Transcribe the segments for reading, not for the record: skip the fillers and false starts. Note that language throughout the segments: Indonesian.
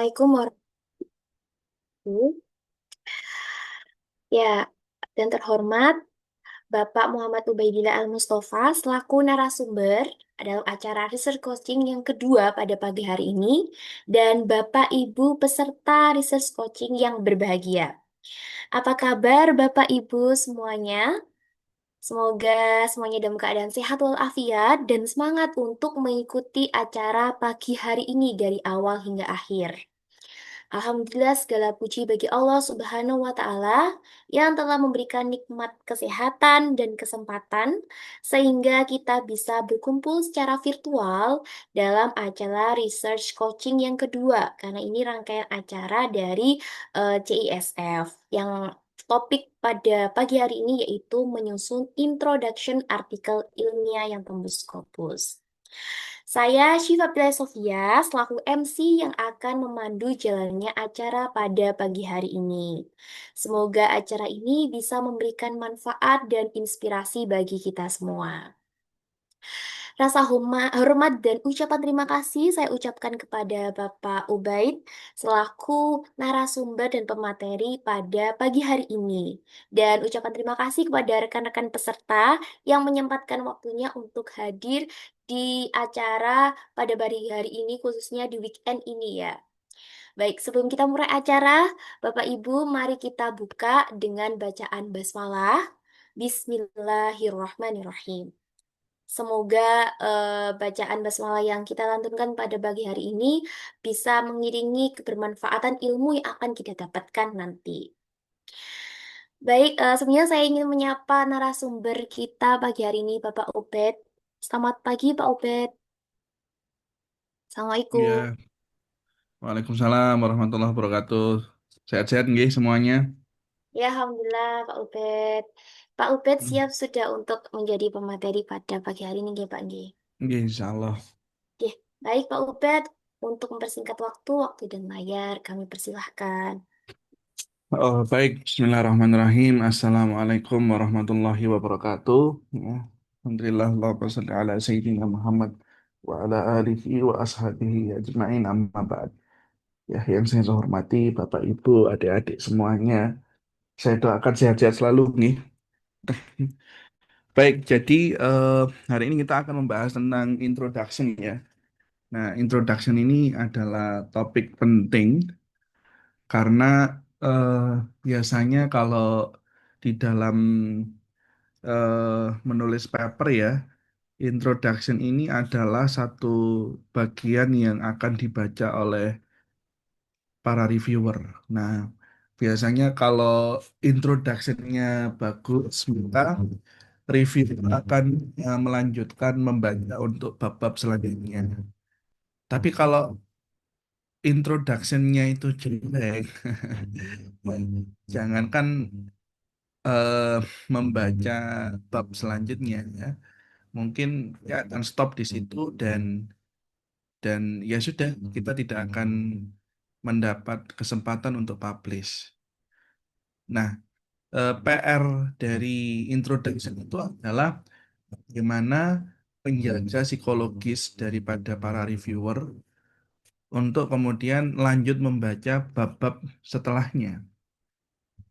Assalamualaikum warahmatullahi. Ya, dan terhormat Bapak Muhammad Ubaidillah Al-Mustafa selaku narasumber dalam acara Research Coaching yang kedua pada pagi hari ini dan Bapak Ibu peserta Research Coaching yang berbahagia. Apa kabar Bapak Ibu semuanya? Semoga semuanya dalam keadaan sehat walafiat dan semangat untuk mengikuti acara pagi hari ini dari awal hingga akhir. Alhamdulillah segala puji bagi Allah Subhanahu wa Ta'ala yang telah memberikan nikmat kesehatan dan kesempatan sehingga kita bisa berkumpul secara virtual dalam acara Research Coaching yang kedua karena ini rangkaian acara dari CISF yang topik pada pagi hari ini yaitu menyusun Introduction Artikel Ilmiah yang tembus Scopus. Saya Syifa Pila Sofia, selaku MC yang akan memandu jalannya acara pada pagi hari ini. Semoga acara ini bisa memberikan manfaat dan inspirasi bagi kita semua. Rasa hormat dan ucapan terima kasih saya ucapkan kepada Bapak Ubaid selaku narasumber dan pemateri pada pagi hari ini. Dan ucapan terima kasih kepada rekan-rekan peserta yang menyempatkan waktunya untuk hadir di acara pada pagi hari ini, khususnya di weekend ini ya. Baik, sebelum kita mulai acara, Bapak Ibu, mari kita buka dengan bacaan basmalah. Bismillahirrahmanirrahim. Semoga bacaan basmalah yang kita lantunkan pada pagi hari ini bisa mengiringi kebermanfaatan ilmu yang akan kita dapatkan nanti. Baik, sebelumnya saya ingin menyapa narasumber kita pagi hari ini, Bapak Ubed. Selamat pagi, Pak Ubed. Assalamualaikum. Ya, Waalaikumsalam warahmatullahi wabarakatuh. Sehat-sehat nggih semuanya? Ya, Alhamdulillah, Pak Ubed. Pak Ubed Hmm. siap sudah untuk menjadi pemateri pada pagi hari ini, nggih, Pak nggih. Nggih, insya Allah. Oke, baik Pak Ubed. Untuk mempersingkat waktu dan layar, kami persilahkan. Oh, baik, Bismillahirrahmanirrahim. Assalamualaikum warahmatullahi wabarakatuh. Ya. Alhamdulillah, Allahumma shalli ala Sayyidina Muhammad wa ala alihi wa ashabihi ajma'in amma ba'd. Ya, yang saya hormati Bapak Ibu, adik-adik semuanya. Saya doakan sehat-sehat selalu nih. Baik, jadi hari ini kita akan membahas tentang introduction ya. Nah, introduction ini adalah topik penting karena eh, biasanya kalau di dalam menulis paper ya, introduction ini adalah satu bagian yang akan dibaca oleh para reviewer. Nah, biasanya kalau introductionnya bagus, maka reviewer akan melanjutkan membaca untuk bab-bab selanjutnya. Tapi kalau introductionnya itu jelek, jangankan eh, membaca bab selanjutnya ya, mungkin ya akan stop di situ dan ya sudah kita tidak akan mendapat kesempatan untuk publish. Nah, PR dari introduction itu adalah bagaimana menjaga psikologis daripada para reviewer untuk kemudian lanjut membaca bab-bab setelahnya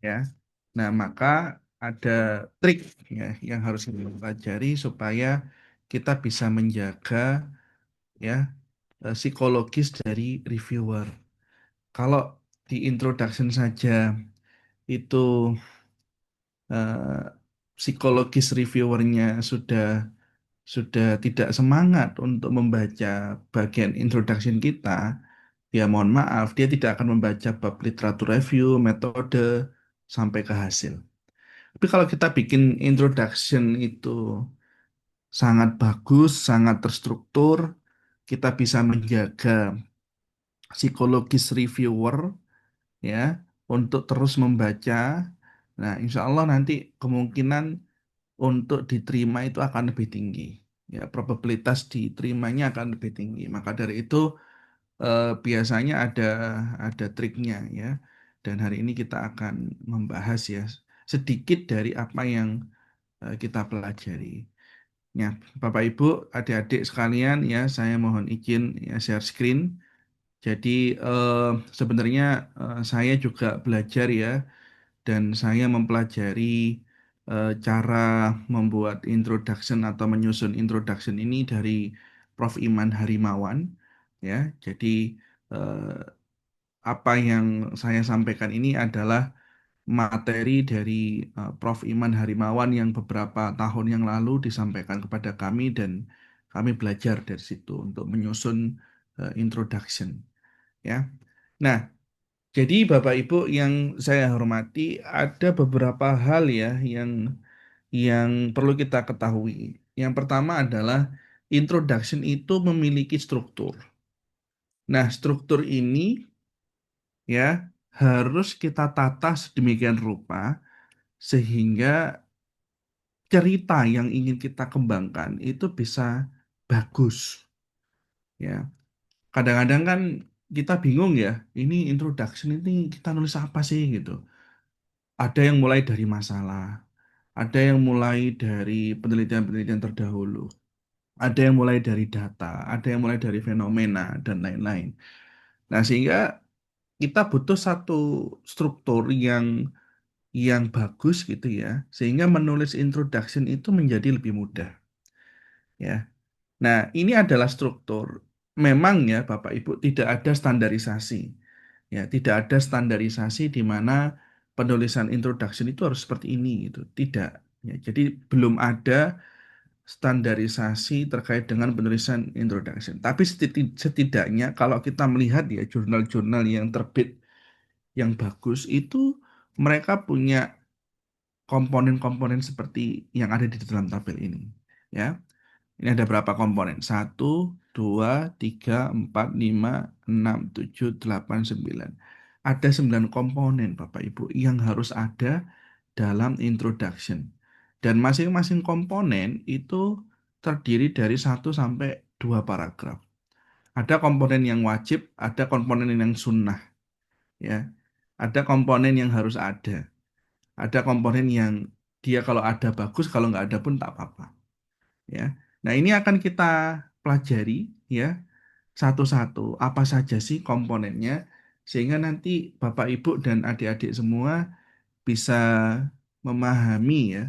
ya. Nah, maka ada trik ya yang harus kita pelajari supaya kita bisa menjaga ya psikologis dari reviewer. Kalau di introduction saja itu eh, psikologis reviewernya sudah tidak semangat untuk membaca bagian introduction kita, ya mohon maaf, dia tidak akan membaca bab literatur review, metode, sampai ke hasil. Tapi kalau kita bikin introduction itu sangat bagus, sangat terstruktur, kita bisa menjaga psikologis reviewer ya untuk terus membaca. Nah, insya Allah nanti kemungkinan untuk diterima itu akan lebih tinggi. Ya, probabilitas diterimanya akan lebih tinggi. Maka dari itu biasanya ada triknya ya. Dan hari ini kita akan membahas ya sedikit dari apa yang kita pelajari. Ya, Bapak Ibu, adik-adik sekalian ya, saya mohon izin ya share screen Jadi eh, sebenarnya saya juga belajar ya, dan saya mempelajari cara membuat introduction atau menyusun introduction ini dari Prof. Iman Harimawan. Ya, jadi eh, apa yang saya sampaikan ini adalah materi dari Prof. Iman Harimawan yang beberapa tahun yang lalu disampaikan kepada kami dan kami belajar dari situ untuk menyusun introduction. Ya, nah. Jadi Bapak Ibu yang saya hormati, ada beberapa hal ya yang perlu kita ketahui. Yang pertama adalah introduction itu memiliki struktur. Nah, struktur ini ya harus kita tata sedemikian rupa sehingga cerita yang ingin kita kembangkan itu bisa bagus ya. Kadang-kadang kan kita bingung ya, ini introduction ini kita nulis apa sih gitu. Ada yang mulai dari masalah, ada yang mulai dari penelitian-penelitian terdahulu, ada yang mulai dari data, ada yang mulai dari fenomena, dan lain-lain. Nah, sehingga kita butuh satu struktur yang bagus gitu ya, sehingga menulis introduction itu menjadi lebih mudah. Ya, nah ini adalah struktur. Memang ya, Bapak Ibu, tidak ada standarisasi. Ya, tidak ada standarisasi di mana penulisan introduction itu harus seperti ini gitu. Tidak. Ya, jadi belum ada standarisasi terkait dengan penulisan introduction. Tapi setidaknya kalau kita melihat ya jurnal-jurnal yang terbit yang bagus itu mereka punya komponen-komponen seperti yang ada di dalam tabel ini. Ya, ini ada berapa komponen? Satu, dua, tiga, empat, lima, enam, tujuh, delapan, sembilan. Ada 9 komponen Bapak Ibu yang harus ada dalam introduction. Dan masing-masing komponen itu terdiri dari satu sampai 2 paragraf. Ada komponen yang wajib, ada komponen yang sunnah, ya. Ada komponen yang harus ada. Ada komponen yang dia kalau ada bagus, kalau nggak ada pun tak apa-apa, ya. Nah, ini akan kita pelajari ya satu-satu apa saja sih komponennya sehingga nanti Bapak Ibu dan adik-adik semua bisa memahami ya.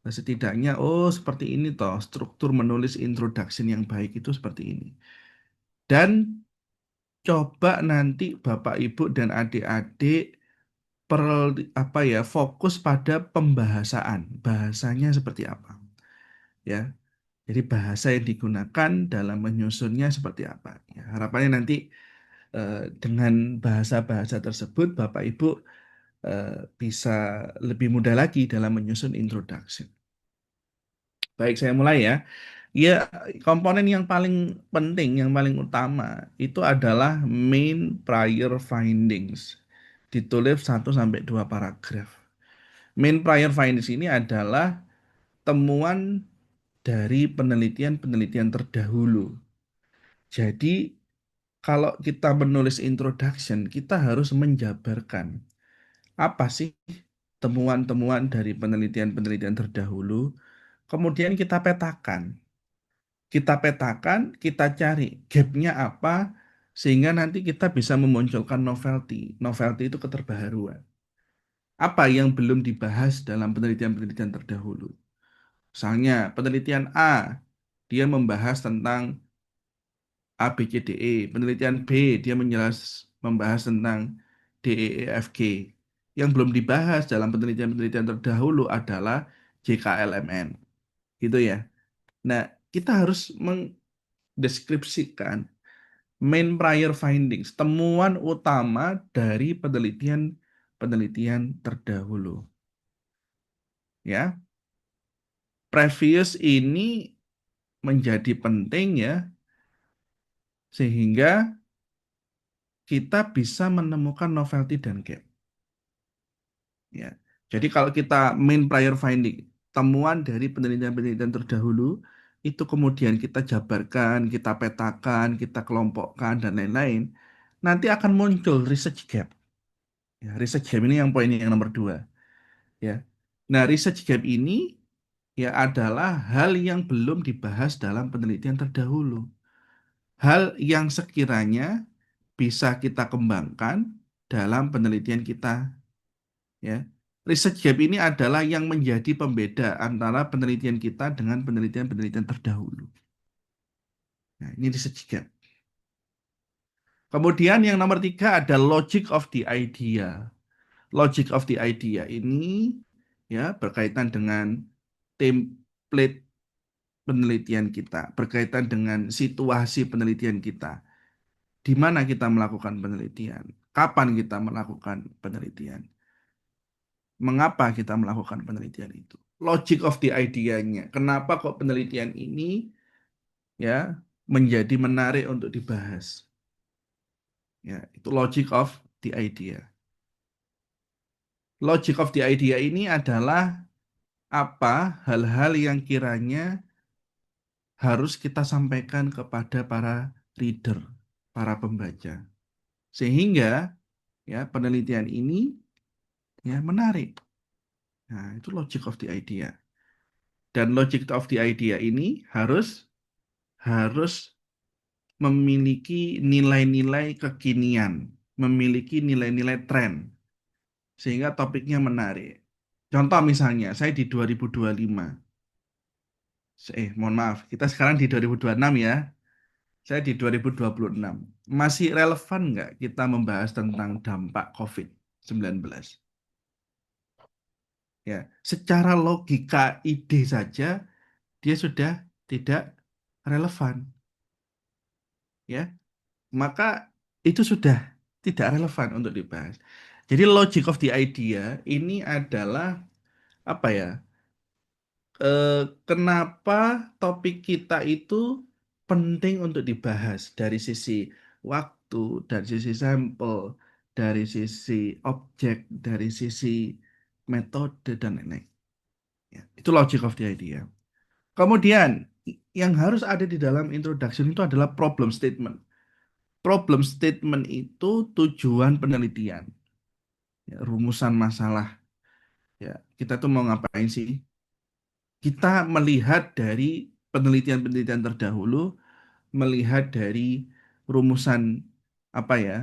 Nah, setidaknya, oh seperti ini toh struktur menulis introduction yang baik itu seperti ini. Dan coba nanti Bapak Ibu dan adik-adik apa ya fokus pada pembahasaan, bahasanya seperti apa, ya. Jadi bahasa yang digunakan dalam menyusunnya seperti apa. Ya, harapannya nanti dengan bahasa-bahasa tersebut Bapak Ibu eh, bisa lebih mudah lagi dalam menyusun introduction. Baik, saya mulai ya. Ya, komponen yang paling penting, yang paling utama itu adalah main prior findings. Ditulis satu sampai 2 paragraf. Main prior findings ini adalah temuan dari penelitian-penelitian terdahulu. Jadi, kalau kita menulis introduction, kita harus menjabarkan apa sih temuan-temuan dari penelitian-penelitian terdahulu, kemudian kita petakan. Kita cari gapnya apa, sehingga nanti kita bisa memunculkan novelty. Novelty itu keterbaharuan. Apa yang belum dibahas dalam penelitian-penelitian terdahulu? Misalnya, penelitian A, dia membahas tentang A, B, C, D, E. Penelitian B, dia membahas tentang D, E, E, F, G. Yang belum dibahas dalam penelitian-penelitian terdahulu adalah J, K, L, M, N. Gitu ya. Nah, kita harus mendeskripsikan main prior findings, temuan utama dari penelitian-penelitian terdahulu. Ya, previous ini menjadi penting ya, sehingga kita bisa menemukan novelty dan gap. Ya. Jadi kalau kita main prior finding, temuan dari penelitian-penelitian terdahulu, itu kemudian kita jabarkan, kita petakan, kita kelompokkan, dan lain-lain, nanti akan muncul research gap. Ya, research gap ini yang poin yang nomor dua. Ya. Nah, research gap ini ya adalah hal yang belum dibahas dalam penelitian terdahulu. Hal yang sekiranya bisa kita kembangkan dalam penelitian kita, ya. Research gap ini adalah yang menjadi pembeda antara penelitian kita dengan penelitian-penelitian terdahulu. Nah, ini research gap. Kemudian yang nomor tiga ada logic of the idea. Logic of the idea ini ya berkaitan dengan template penelitian kita, berkaitan dengan situasi penelitian kita, di mana kita melakukan penelitian, kapan kita melakukan penelitian, mengapa kita melakukan penelitian itu. Logic of the idea-nya, kenapa kok penelitian ini ya menjadi menarik untuk dibahas. Ya, itu logic of the idea. Logic of the idea ini adalah apa hal-hal yang kiranya harus kita sampaikan kepada para reader, para pembaca. Sehingga ya penelitian ini ya menarik. Nah, itu logic of the idea. Dan logic of the idea ini harus memiliki nilai-nilai kekinian, memiliki nilai-nilai tren sehingga topiknya menarik. Contoh misalnya, saya di 2025. Mohon maaf, kita sekarang di 2026 ya. Saya di 2026. Masih relevan nggak kita membahas tentang dampak COVID-19? Ya, secara logika ide saja dia sudah tidak relevan, ya. Maka itu sudah tidak relevan untuk dibahas. Jadi logic of the idea ini adalah apa ya? eh, Kenapa topik kita itu penting untuk dibahas dari sisi waktu, dari sisi sampel, dari sisi objek, dari sisi metode dan lain-lain. Ya, itu logic of the idea. Kemudian yang harus ada di dalam introduction itu adalah problem statement. Problem statement itu tujuan penelitian, ya, rumusan masalah. Ya, kita tuh mau ngapain sih? Kita melihat dari penelitian-penelitian terdahulu, melihat dari rumusan apa ya,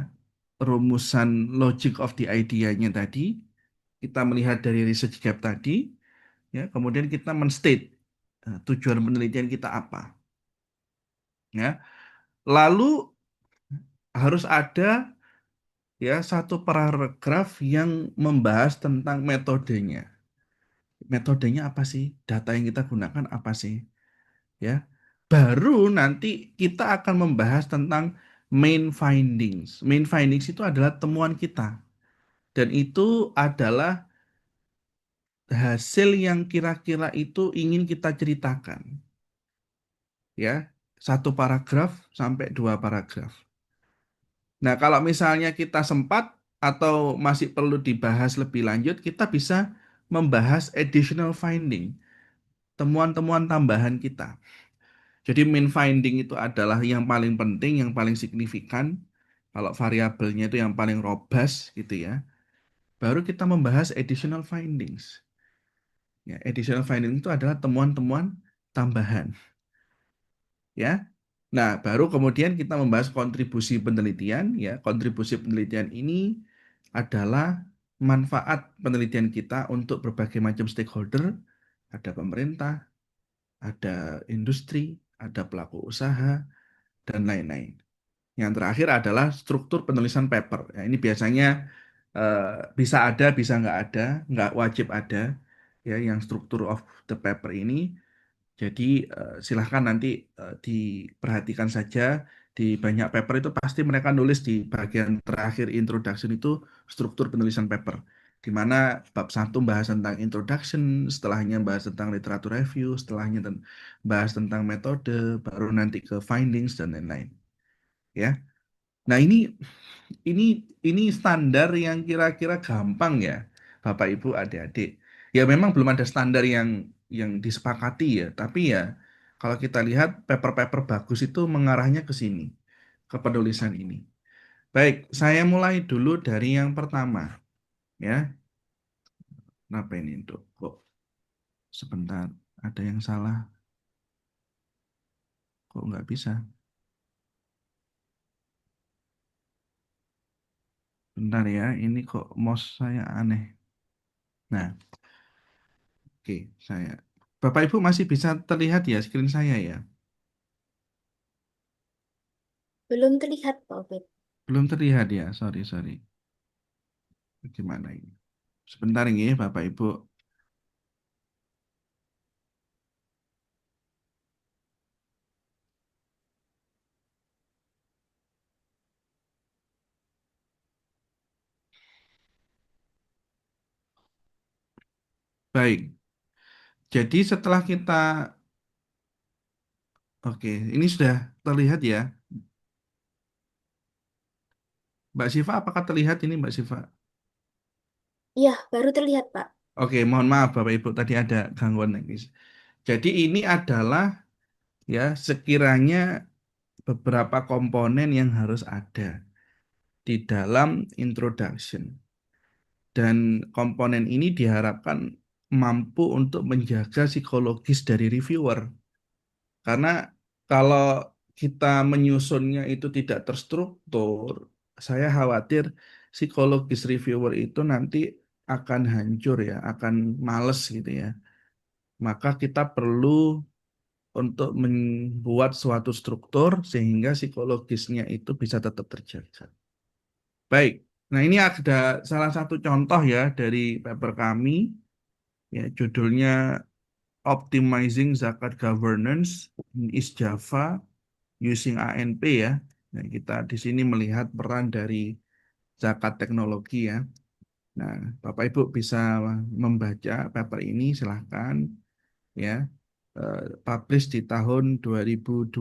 rumusan logic of the idea-nya tadi, kita melihat dari research gap tadi, ya, kemudian kita menstate tujuan penelitian kita apa, ya. Lalu harus ada ya satu paragraf yang membahas tentang metodenya. Metodenya apa sih? Data yang kita gunakan apa sih? Ya. Baru nanti kita akan membahas tentang main findings. Main findings itu adalah temuan kita. Dan itu adalah hasil yang kira-kira itu ingin kita ceritakan. Ya, satu paragraf sampai dua paragraf. Nah, kalau misalnya kita sempat atau masih perlu dibahas lebih lanjut, kita bisa membahas additional finding, temuan-temuan tambahan kita. Jadi main finding itu adalah yang paling penting, yang paling signifikan. Kalau variabelnya itu yang paling robust gitu ya. Baru kita membahas additional findings. Ya, additional finding itu adalah temuan-temuan tambahan, ya. Nah, baru kemudian kita membahas kontribusi penelitian, ya. Kontribusi penelitian ini adalah manfaat penelitian kita untuk berbagai macam stakeholder, ada pemerintah, ada industri, ada pelaku usaha, dan lain-lain. Yang terakhir adalah struktur penulisan paper. Ya, ini biasanya eh, bisa ada, bisa nggak wajib ada, ya, yang struktur of the paper ini. Jadi silahkan nanti diperhatikan saja di banyak paper itu pasti mereka nulis di bagian terakhir introduction itu struktur penulisan paper. Di mana bab satu bahas tentang introduction, setelahnya bahas tentang literatur review, setelahnya bahas tentang metode, baru nanti ke findings dan lain-lain. Ya. Nah, ini ini standar yang kira-kira gampang ya, Bapak Ibu, adik-adik. Ya memang belum ada standar yang disepakati ya, tapi ya kalau kita lihat paper-paper bagus itu mengarahnya ke sini, ke penulisan ini. Baik, saya mulai dulu dari yang pertama, ya. Kenapa ini untuk kok sebentar ada yang salah, kok nggak bisa? Bentar ya, ini kok mouse saya aneh. Nah, oke, saya. Bapak Ibu masih bisa terlihat ya screen saya ya? Belum terlihat, Pak Obed. Belum terlihat ya, sorry, sorry. Gimana ini? Sebentar ini Bapak Ibu. Baik, jadi setelah kita, oke, ini sudah terlihat ya. Mbak Siva, apakah terlihat ini Mbak Siva? Iya, baru terlihat, Pak. Oke, mohon maaf Bapak Ibu, tadi ada gangguan teknis. Jadi ini adalah ya sekiranya beberapa komponen yang harus ada di dalam introduction. Dan komponen ini diharapkan mampu untuk menjaga psikologis dari reviewer. Karena kalau kita menyusunnya itu tidak terstruktur, saya khawatir psikologis reviewer itu nanti akan hancur ya, akan males gitu ya. Maka kita perlu untuk membuat suatu struktur sehingga psikologisnya itu bisa tetap terjaga. Baik, nah ini ada salah satu contoh ya dari paper kami, ya judulnya Optimizing Zakat Governance in East Java Using ANP ya. Nah, kita di sini melihat peran dari zakat teknologi ya. Nah, Bapak Ibu bisa membaca paper ini silahkan ya. Publish di tahun 2021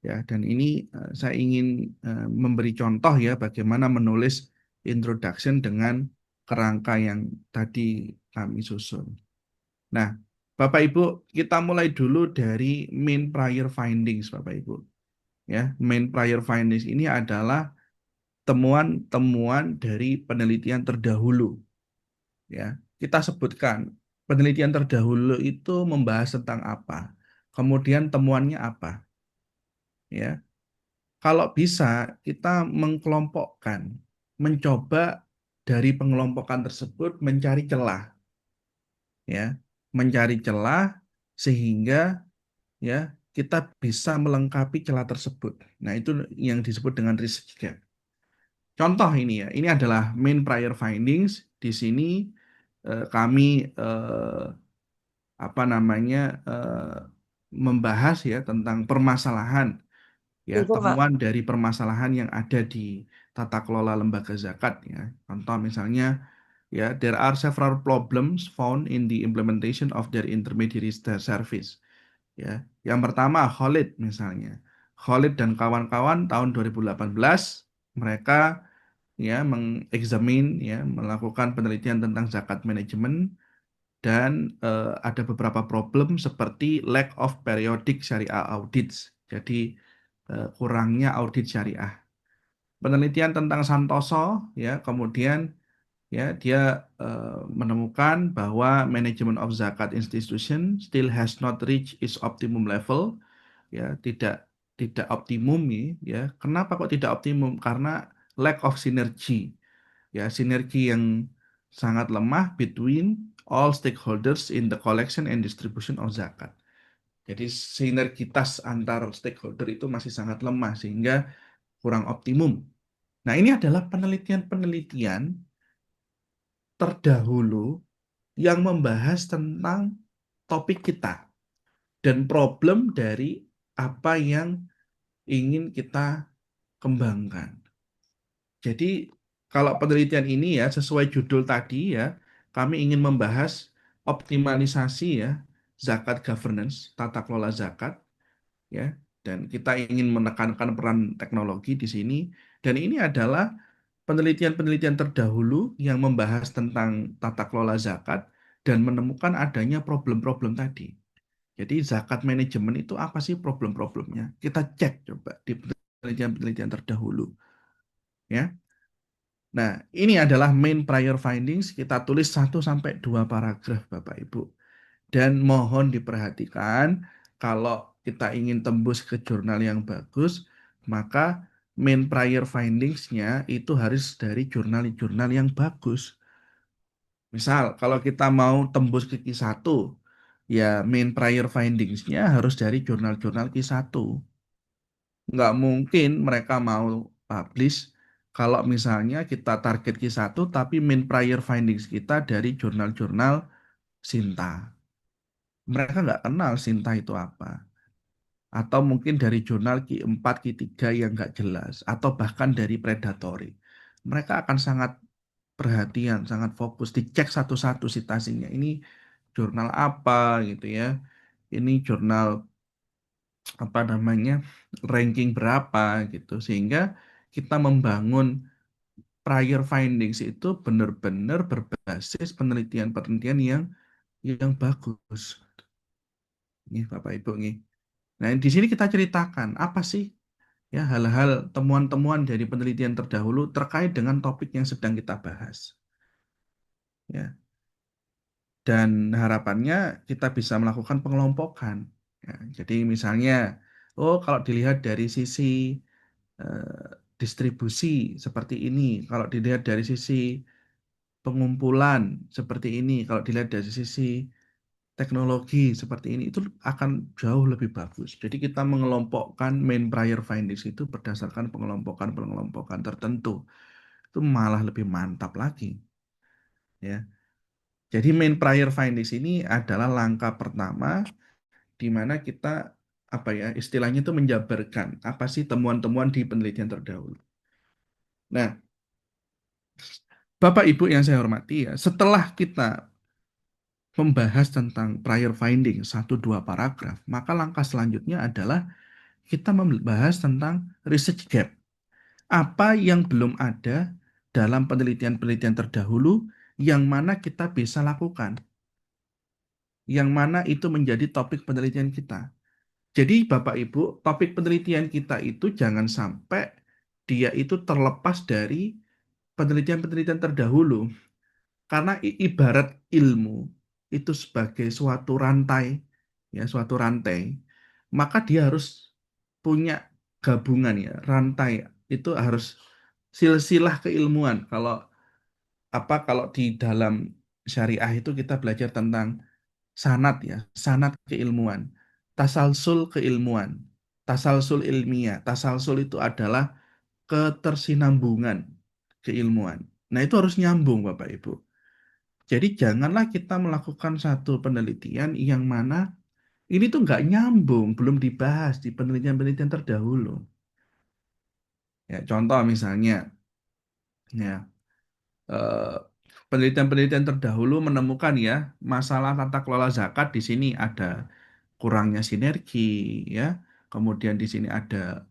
ya. Dan ini saya ingin memberi contoh ya bagaimana menulis introduction dengan kerangka yang tadi kami susun. Nah, Bapak Ibu, kita mulai dulu dari main prior findings, Bapak Ibu. Ya, main prior findings ini adalah temuan-temuan dari penelitian terdahulu. Ya, kita sebutkan penelitian terdahulu itu membahas tentang apa, kemudian temuannya apa. Ya, kalau bisa kita mengkelompokkan, mencoba dari pengelompokan tersebut mencari celah, ya, mencari celah sehingga ya kita bisa melengkapi celah tersebut. Nah, itu yang disebut dengan research gap. Contoh ini ya, ini adalah main prior findings. Di sini kami apa namanya membahas ya tentang permasalahan ya Iya, Pak. temuan dari permasalahan yang ada di tata kelola lembaga zakat ya. Contoh misalnya ya there are several problems found in the implementation of their intermediary service. Ya, yang pertama Khalid misalnya. Khalid dan kawan-kawan tahun 2018 mereka ya mengeksamin ya melakukan penelitian tentang zakat manajemen dan ada beberapa problem seperti lack of periodic syariah audits. Jadi kurangnya audit syariah. Penelitian tentang Santoso ya kemudian ya dia menemukan bahwa management of zakat institution still has not reached its optimum level ya tidak optimum ya. Kenapa kok tidak optimum? Karena lack of synergy ya sinergi yang sangat lemah between all stakeholders in the collection and distribution of zakat. Jadi sinergitas antar stakeholder itu masih sangat lemah sehingga kurang optimum. Nah, ini adalah penelitian-penelitian terdahulu yang membahas tentang topik kita dan problem dari apa yang ingin kita kembangkan. Jadi kalau penelitian ini ya sesuai judul tadi ya, kami ingin membahas optimalisasi ya zakat governance, tata kelola zakat ya, dan kita ingin menekankan peran teknologi di sini. Dan ini adalah penelitian-penelitian terdahulu yang membahas tentang tata kelola zakat dan menemukan adanya problem-problem tadi. Jadi zakat manajemen itu apa sih problem-problemnya? Kita cek coba di penelitian-penelitian terdahulu ya. Nah, ini adalah main prior findings. Kita tulis 1 sampai 2 paragraf, Bapak Ibu. Dan mohon diperhatikan, kalau kita ingin tembus ke jurnal yang bagus, maka main prior findings-nya itu harus dari jurnal-jurnal yang bagus. Misal, kalau kita mau tembus ke Q1, ya main prior findings-nya harus dari jurnal-jurnal Q1. Nggak mungkin mereka mau publish kalau misalnya kita target Q1, tapi main prior findings kita dari jurnal-jurnal Sinta. Mereka nggak kenal Sinta itu apa. Atau mungkin dari jurnal Q4, Q3 yang nggak jelas. Atau bahkan dari predatory. Mereka akan sangat perhatian, sangat fokus, dicek satu-satu citasinya. Ini jurnal apa gitu ya. Ini jurnal apa namanya, ranking berapa gitu. Sehingga kita membangun prior findings itu benar-benar berbasis penelitian-penelitian yang bagus. Nih Bapak Ibu nih. Nah, di sini kita ceritakan apa sih ya hal-hal temuan-temuan dari penelitian terdahulu terkait dengan topik yang sedang kita bahas. Ya, dan harapannya kita bisa melakukan pengelompokan. Ya, jadi misalnya, oh kalau dilihat dari sisi distribusi seperti ini, kalau dilihat dari sisi pengumpulan seperti ini, kalau dilihat dari sisi teknologi seperti ini, itu akan jauh lebih bagus. Jadi kita mengelompokkan main prior findings itu berdasarkan pengelompokan-pengelompokan tertentu. Itu malah lebih mantap lagi. Ya. Jadi main prior findings ini adalah langkah pertama di mana kita apa ya istilahnya itu menjabarkan apa sih temuan-temuan di penelitian terdahulu. Nah, Bapak Ibu yang saya hormati ya, setelah kita membahas tentang prior finding satu dua paragraf, maka langkah selanjutnya adalah kita membahas tentang research gap. Apa yang belum ada dalam penelitian-penelitian terdahulu yang mana kita bisa lakukan, yang mana itu menjadi topik penelitian kita. Jadi Bapak Ibu, topik penelitian kita itu jangan sampai dia itu terlepas dari penelitian-penelitian terdahulu. Karena ibarat ilmu itu sebagai suatu rantai, ya suatu rantai, maka dia harus punya gabungan ya, rantai itu harus silsilah keilmuan. Kalau di dalam syariah itu kita belajar tentang sanad ya, sanad keilmuan, tasalsul keilmuan, tasalsul ilmiah. Tasalsul itu adalah ketersinambungan keilmuan. Nah, itu harus nyambung Bapak Ibu. Jadi janganlah kita melakukan satu penelitian yang mana ini tuh nggak nyambung, belum dibahas di penelitian-penelitian terdahulu. Ya, contoh misalnya, ya eh, penelitian-penelitian terdahulu menemukan ya masalah tata kelola zakat di sini ada kurangnya sinergi, ya. Kemudian di sini ada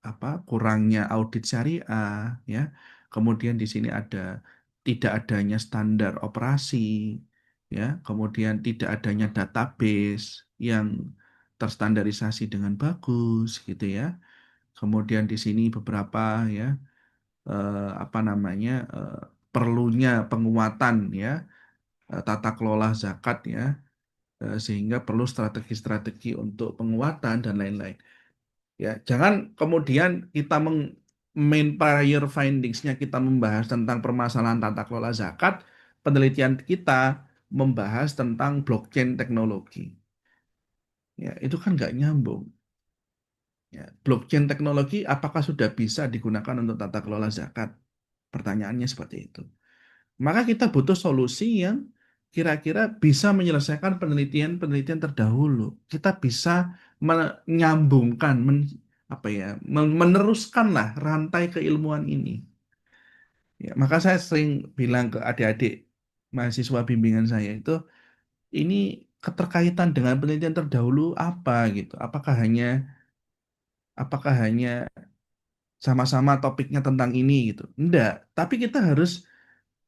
apa kurangnya audit syariah, ya. Kemudian di sini ada tidak adanya standar operasi, ya. Kemudian tidak adanya database yang terstandarisasi dengan bagus, gitu ya. Kemudian di sini beberapa ya apa namanya perlunya penguatan ya tata kelola zakat ya sehingga perlu strategi-strategi untuk penguatan dan lain-lain. Ya, jangan kemudian kita main prior findings-nya kita membahas tentang permasalahan tata kelola zakat, penelitian kita membahas tentang blockchain teknologi. Ya, itu kan nggak nyambung. Ya, blockchain teknologi apakah sudah bisa digunakan untuk tata kelola zakat? Pertanyaannya seperti itu. Maka kita butuh solusi yang kira-kira bisa menyelesaikan penelitian-penelitian terdahulu. Kita bisa menyambungkan, apa ya, meneruskanlah rantai keilmuan ini. Ya, maka saya sering bilang ke adik-adik mahasiswa bimbingan saya itu, ini keterkaitan dengan penelitian terdahulu apa gitu? Apakah hanya sama-sama topiknya tentang ini gitu? Enggak, tapi kita harus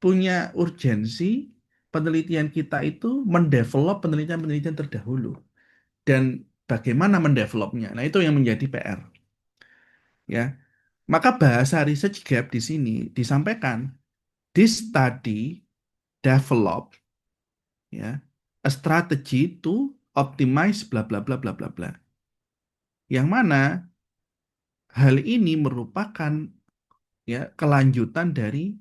punya urgensi penelitian kita itu mendevelop penelitian-penelitian terdahulu dan bagaimana mendevelopnya. Nah, itu yang menjadi PR ya. Maka bahasa research gap di sini disampaikan this study develop ya a strategy to optimize bla bla bla bla bla bla. Yang mana hal ini merupakan ya kelanjutan dari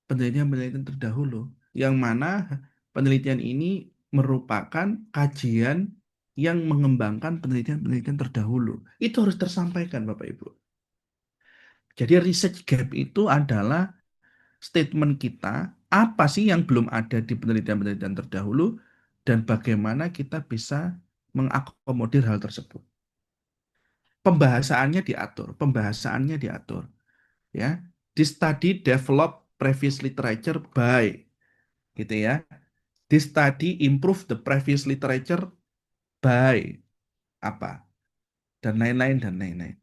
penelitian-penelitian terdahulu, yang mana penelitian ini merupakan kajian yang mengembangkan penelitian-penelitian terdahulu. Itu harus tersampaikan, Bapak Ibu. Jadi research gap itu adalah statement kita, apa sih yang belum ada di penelitian-penelitian terdahulu, dan bagaimana kita bisa mengakomodir hal tersebut. Pembahasaannya diatur, ya. This study develop previous literature by, gitu ya. This study improve the previous literature by apa, dan lain-lain dan lain-lain.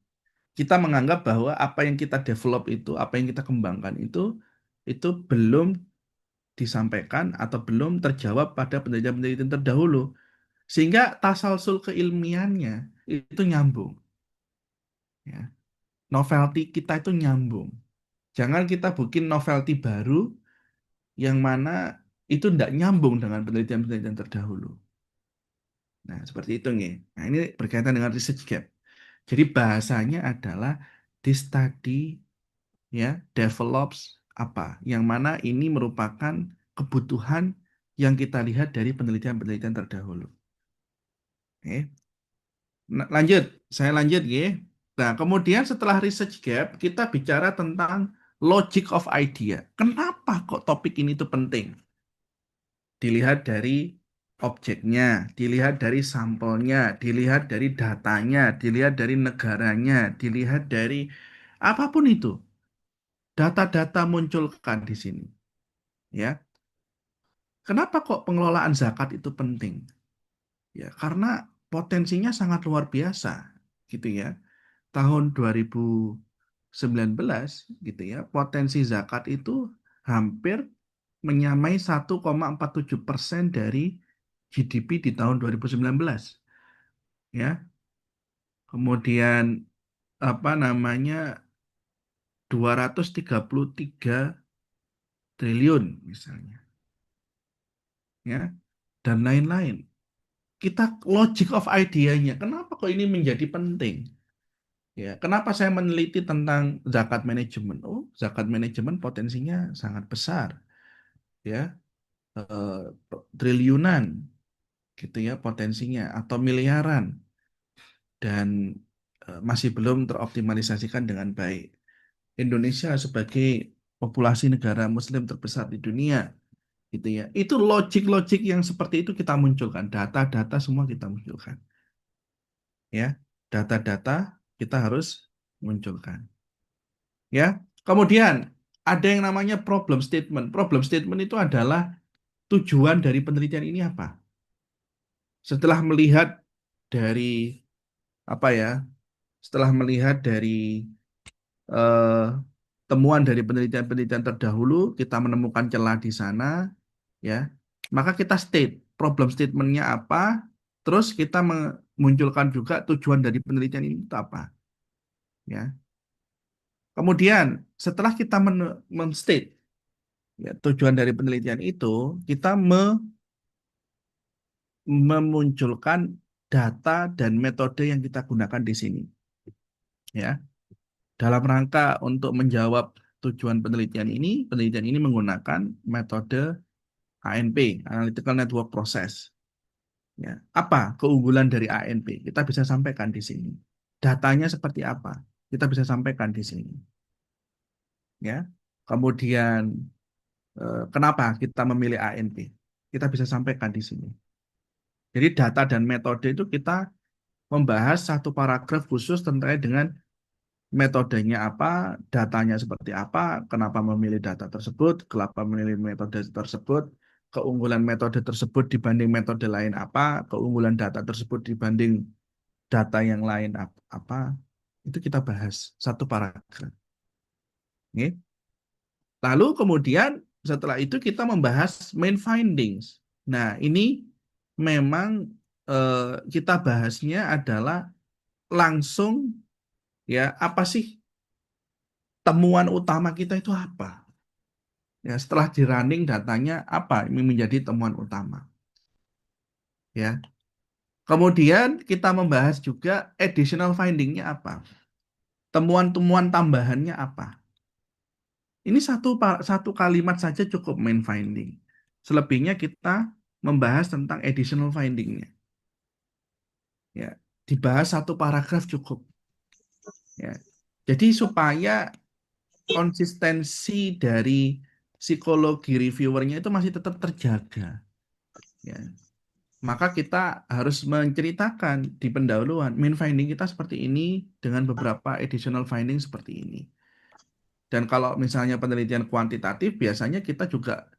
Kita menganggap bahwa apa yang kita develop itu, apa yang kita kembangkan itu belum disampaikan atau belum terjawab pada penelitian-penelitian terdahulu, sehingga tasalsul keilmiannya itu nyambung, ya. Novelty kita itu nyambung. Jangan kita bikin novelty baru yang mana itu tidak nyambung dengan penelitian-penelitian terdahulu. Nah, seperti itu nih. Nah, ini berkaitan dengan research gap. Jadi bahasanya adalah this study ya develops apa, yang mana ini merupakan kebutuhan yang kita lihat dari penelitian-penelitian terdahulu. Oke. Nah, lanjut, saya lanjut ya. Nah, kemudian setelah research gap, kita bicara tentang logic of idea. Kenapa kok topik ini tuh penting? Dilihat dari objeknya, dilihat dari sampelnya, dilihat dari datanya, dilihat dari negaranya, dilihat dari apapun itu. Data-data munculkan di sini, ya. Kenapa kok pengelolaan zakat itu penting? Ya, karena potensinya sangat luar biasa, gitu ya. Tahun 2019, gitu ya, potensi zakat itu hampir menyamai 1,47% dari GDP di tahun 2019, ya. Kemudian apa namanya, 233 triliun misalnya, ya, dan lain-lain. Kita logic of idea-nya, kenapa kok ini menjadi penting? Ya, kenapa saya meneliti tentang zakat manajemen? Oh, zakat manajemen potensinya sangat besar, ya, eh, triliunan, gitu ya potensinya, atau miliaran, dan masih belum teroptimalisasikan dengan baik. Indonesia sebagai populasi negara Muslim terbesar di dunia, gitu ya. Itu logik-logik yang seperti itu kita munculkan, data-data semua kita munculkan, ya. Data-data kita harus munculkan, ya. Kemudian ada yang namanya problem statement. Problem statement itu adalah tujuan dari penelitian ini apa? Setelah melihat dari apa ya? Setelah melihat dari eh, temuan dari penelitian-penelitian terdahulu, kita menemukan celah di sana, ya. Maka kita state problem statementnya apa, terus kita memunculkan juga tujuan dari penelitian ini itu apa, ya. Kemudian setelah kita men-state ya, tujuan dari penelitian itu, kita memunculkan data dan metode yang kita gunakan di sini, ya. Dalam rangka untuk menjawab tujuan penelitian ini menggunakan metode ANP, Analytical Network Process. Ya. Apa keunggulan dari ANP? Kita bisa sampaikan di sini. Datanya seperti apa? Kita bisa sampaikan di sini. Ya. Kemudian kenapa kita memilih ANP? Kita bisa sampaikan di sini. Jadi data dan metode itu kita membahas satu paragraf khusus tentang dengan metodenya apa, datanya seperti apa, kenapa memilih data tersebut, kenapa memilih metode tersebut, keunggulan metode tersebut dibanding metode lain apa, keunggulan data tersebut dibanding data yang lain apa, itu kita bahas satu paragraf. Oke. Lalu kemudian setelah itu kita membahas main findings. Nah, ini memang kita bahasnya adalah langsung, ya, apa sih temuan utama kita itu apa? Ya, setelah di running datanya apa ini menjadi temuan utama, ya. Kemudian kita membahas juga additional findingnya apa. temuan-temuan tambahannya apa. Ini satu kalimat saja cukup main finding. Selebihnya kita membahas tentang additional findingnya. Ya, dibahas satu paragraf cukup. Ya, jadi supaya konsistensi dari psikologi reviewernya itu masih tetap terjaga. Ya, maka kita harus menceritakan di pendahuluan main finding kita seperti ini dengan beberapa additional finding seperti ini. Dan kalau misalnya penelitian kuantitatif, biasanya kita juga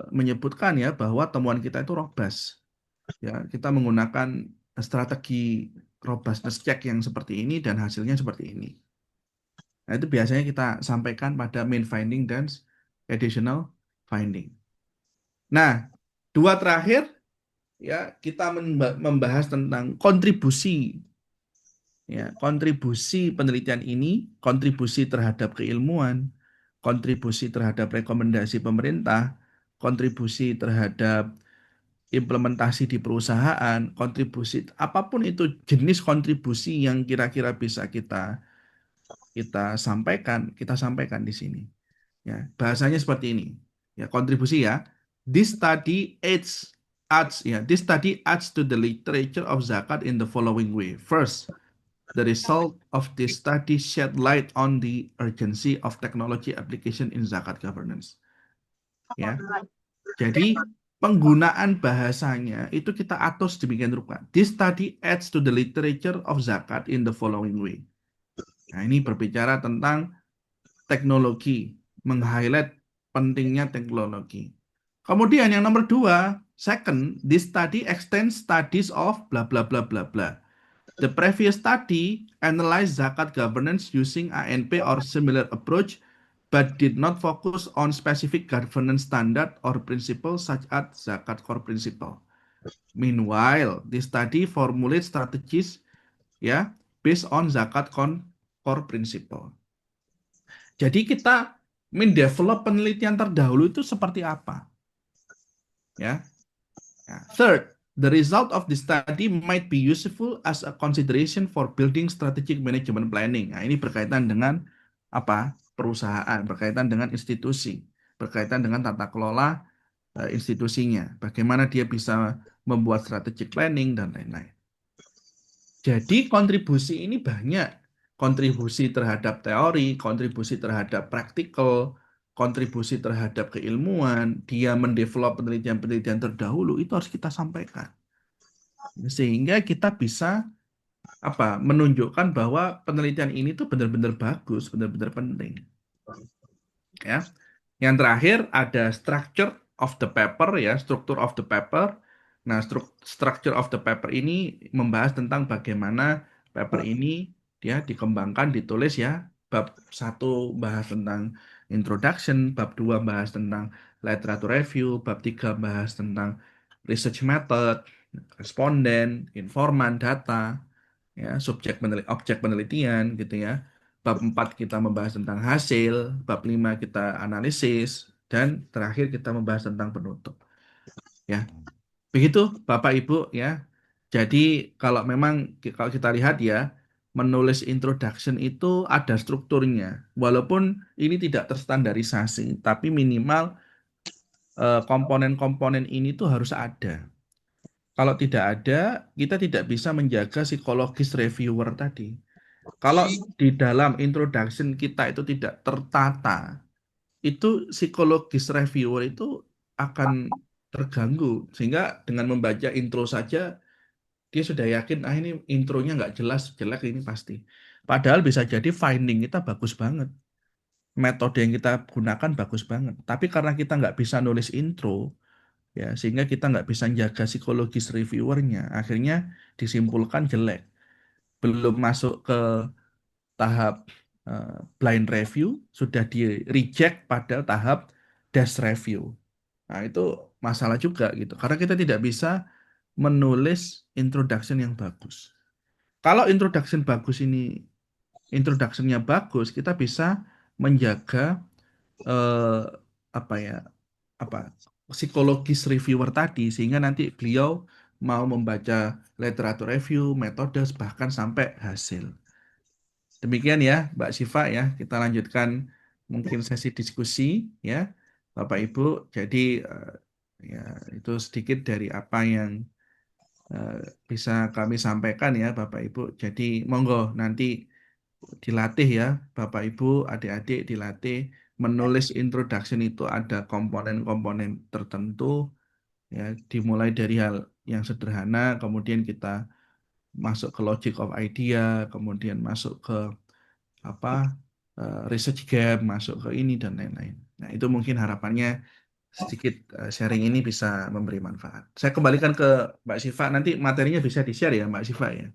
menyebutkan ya bahwa temuan kita itu robust. Ya, kita menggunakan strategi robustness check yang seperti ini dan hasilnya seperti ini. Nah, itu biasanya kita sampaikan pada main finding dan additional finding. Nah, dua terakhir ya kita membahas tentang kontribusi ya, kontribusi penelitian ini, kontribusi terhadap keilmuan, kontribusi terhadap rekomendasi pemerintah, kontribusi terhadap implementasi di perusahaan, kontribusi apapun itu jenis kontribusi yang kira-kira bisa kita sampaikan di sini. Ya, bahasanya seperti ini. Ya, kontribusi ya. This study adds to the literature of zakat in the following way. First, the result of this study shed light on the urgency of technology application in zakat governance. Ya, jadi penggunaan bahasanya itu kita atur sedemikian rupa. This study adds to the literature of zakat in the following way. Nah, ini berbicara tentang teknologi, meng-highlight pentingnya teknologi. Kemudian yang nomor dua, second, this study extends studies of bla bla bla bla bla. The previous study analyzed zakat governance using ANP or similar approach, but did not focus on specific governance standard or principles such as zakat core principle. Meanwhile, this study formulates strategies ya based on zakat core principle. Jadi kita mendevelop penelitian terdahulu itu seperti apa? Ya. Nah, third, the result of the study might be useful as a consideration for building strategic management planning. Nah, ini berkaitan dengan apa? Perusahaan, berkaitan dengan institusi, berkaitan dengan tata kelola institusinya, bagaimana dia bisa membuat strategic planning dan lain-lain. Jadi kontribusi ini banyak, kontribusi terhadap teori, kontribusi terhadap praktikal, kontribusi terhadap keilmuan, dia mendevelop penelitian-penelitian terdahulu itu harus kita sampaikan. Sehingga kita bisa menunjukkan bahwa penelitian ini tuh benar-benar bagus, benar-benar penting. Ya. Yang terakhir ada structure of the paper ya, struktur of the paper. Nah, structure of the paper ini membahas tentang bagaimana paper ini dia dikembangkan, ditulis ya. Bab 1 bahas tentang introduction, bab 2 bahas tentang literature review, bab 3 bahas tentang research method, responden, informan, data, ya, objek penelitian gitu ya. Bab 4 kita membahas tentang hasil, bab 5 kita analisis, dan terakhir kita membahas tentang penutup. Ya, begitu Bapak Ibu ya. Jadi kalau kita lihat ya, menulis introduction itu ada strukturnya. Walaupun ini tidak terstandarisasi, tapi minimal komponen-komponen ini tuh harus ada. Kalau tidak ada, kita tidak bisa menjaga psikologis reviewer tadi. Kalau di dalam introduction kita itu tidak tertata, itu psikologis reviewer itu akan terganggu. Sehingga dengan membaca intro saja, dia sudah yakin, ini intronya nggak jelas, jelek ini pasti. Padahal bisa jadi finding kita bagus banget. Metode yang kita gunakan bagus banget. Tapi karena kita nggak bisa nulis intro, ya sehingga kita nggak bisa jaga psikologis reviewernya, akhirnya disimpulkan jelek. Belum masuk ke tahap blind review, sudah di reject pada tahap dash review. Nah, itu masalah juga gitu. Karena kita tidak bisa menulis introduction yang bagus. Kalau introductionnya bagus, kita bisa menjaga eh, apa ya, apa psikologis reviewer tadi sehingga nanti beliau mau membaca literatur review, metode bahkan sampai hasil. Demikian ya, Mbak Siva ya. Kita lanjutkan mungkin sesi diskusi ya, Bapak Ibu. Jadi ya itu sedikit dari apa yang eh, bisa kami sampaikan ya, Bapak Ibu. Jadi monggo nanti dilatih ya, Bapak Ibu, adik-adik dilatih menulis introduction itu ada komponen-komponen tertentu ya, dimulai dari hal yang sederhana, kemudian kita masuk ke logic of idea, kemudian masuk ke apa research gap, masuk ke ini dan lain-lain. Nah, itu mungkin harapannya sedikit sharing ini bisa memberi manfaat. Saya kembalikan ke Mbak Siva, nanti materinya bisa di-share ya Mbak Siva ya.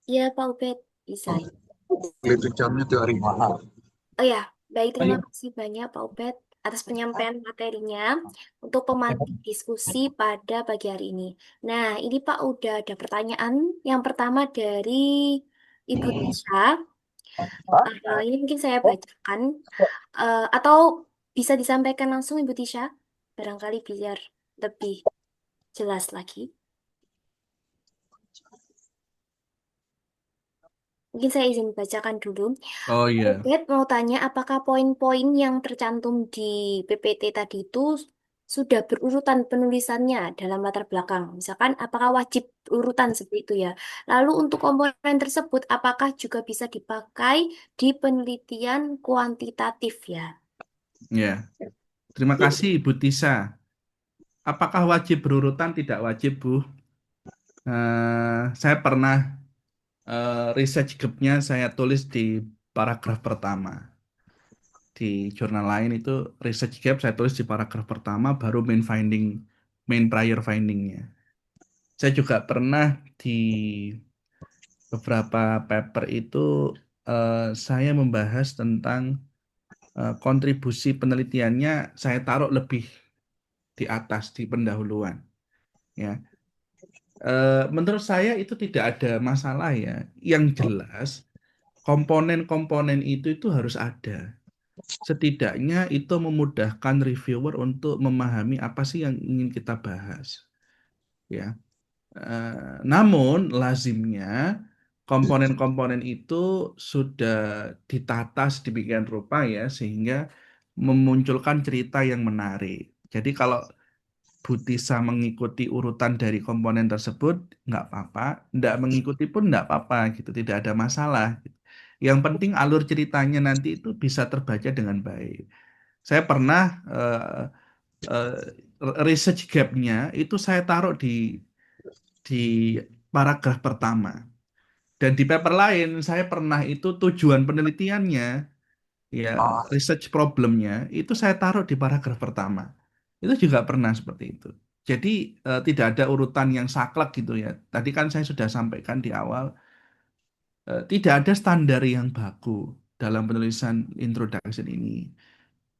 Iya, Pak Ubed, bisa. Literaturenya teori mahal. Oh ya, baik, terima kasih banyak Pak Ubed atas penyampaian materinya untuk pemantik diskusi pada pagi hari ini. Nah, ini Pak udah ada pertanyaan. Yang pertama dari Ibu Tisha. Ini mungkin saya bacakan. Atau bisa disampaikan langsung Ibu Tisha, barangkali biar lebih jelas lagi. Mungkin saya izin bacakan dulu. Oh iya, Ubed mau tanya apakah poin-poin yang tercantum di PPT tadi itu sudah berurutan penulisannya dalam latar belakang. Misalkan apakah wajib urutan seperti itu ya. Lalu untuk komponen tersebut apakah juga bisa dipakai di penelitian kuantitatif ya? ya. Terima kasih Bu Tisa. Apakah wajib berurutan? Tidak wajib, Bu. Saya pernah research gapnya saya tulis di paragraf pertama. Di jurnal lain itu research gap saya tulis di paragraf pertama, baru main prior findingnya. Saya juga pernah di beberapa paper itu saya membahas tentang kontribusi penelitiannya saya taruh lebih di atas di pendahuluan. Ya, menurut saya itu tidak ada masalah ya. Yang jelas komponen-komponen itu harus ada. Setidaknya itu memudahkan reviewer untuk memahami apa sih yang ingin kita bahas. Ya, namun lazimnya komponen-komponen itu sudah ditata sedemikian rupa ya sehingga memunculkan cerita yang menarik. Jadi kalau Butisa mengikuti urutan dari komponen tersebut nggak apa-apa, nggak mengikuti pun nggak apa-apa gitu, tidak ada masalah. Yang penting alur ceritanya nanti itu bisa terbaca dengan baik. Saya pernah research gap-nya itu saya taruh di paragraf pertama. Dan di paper lain saya pernah itu tujuan penelitiannya, ya research problemnya itu saya taruh di paragraf pertama. Itu juga pernah seperti itu. Jadi tidak ada urutan yang saklek gitu ya. Tadi kan saya sudah sampaikan di awal, tidak ada standar yang baku dalam penulisan introduction ini.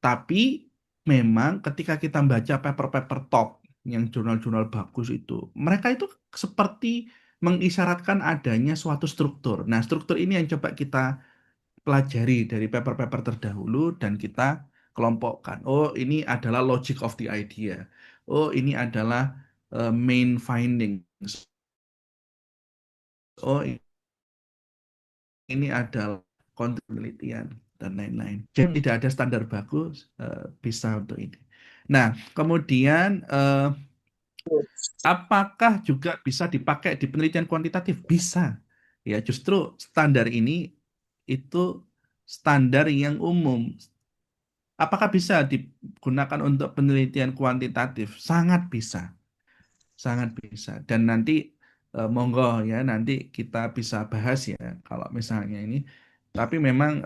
Tapi memang ketika kita baca paper-paper top yang jurnal-jurnal bagus itu, mereka itu seperti mengisyaratkan adanya suatu struktur. Nah, struktur ini yang coba kita pelajari dari paper-paper terdahulu dan kita kelompokkan. Oh, ini adalah logic of the idea. Oh, ini adalah main findings. Oh, ini adalah konten penelitian dan lain-lain. Jadi tidak ada standar baku bisa untuk ini. Nah, kemudian apakah juga bisa dipakai di penelitian kuantitatif? Bisa. Ya, justru standar ini itu standar yang umum. Apakah bisa digunakan untuk penelitian kuantitatif? Sangat bisa, sangat bisa. Dan nanti monggo ya, nanti kita bisa bahas ya kalau misalnya ini. Tapi memang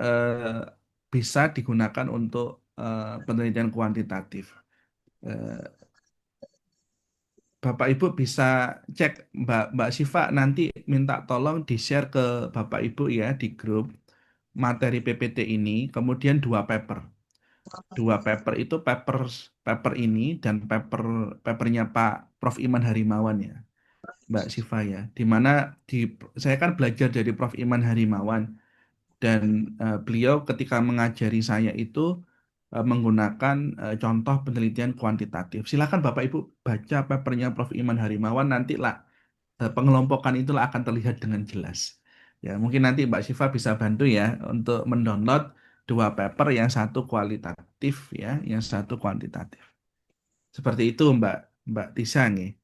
bisa digunakan untuk penelitian kuantitatif. Eh, Bapak Ibu bisa cek Mbak Siva nanti minta tolong di-share ke Bapak Ibu ya di grup materi PPT ini, kemudian dua paper itu paper ini dan papernya Pak Prof Iman Harimawan ya, Mbak Siva ya. Di mana di saya kan belajar dari Prof Iman Harimawan dan beliau ketika mengajari saya itu menggunakan contoh penelitian kuantitatif. Silakan Bapak Ibu baca papernya Prof Iman Harimawan nanti lah pengelompokan itulah akan terlihat dengan jelas. Ya, mungkin nanti Mbak Syifa bisa bantu ya untuk mendownload dua paper, yang satu kualitatif ya, yang satu kuantitatif. Seperti itu Mbak Mbak Tisa nih.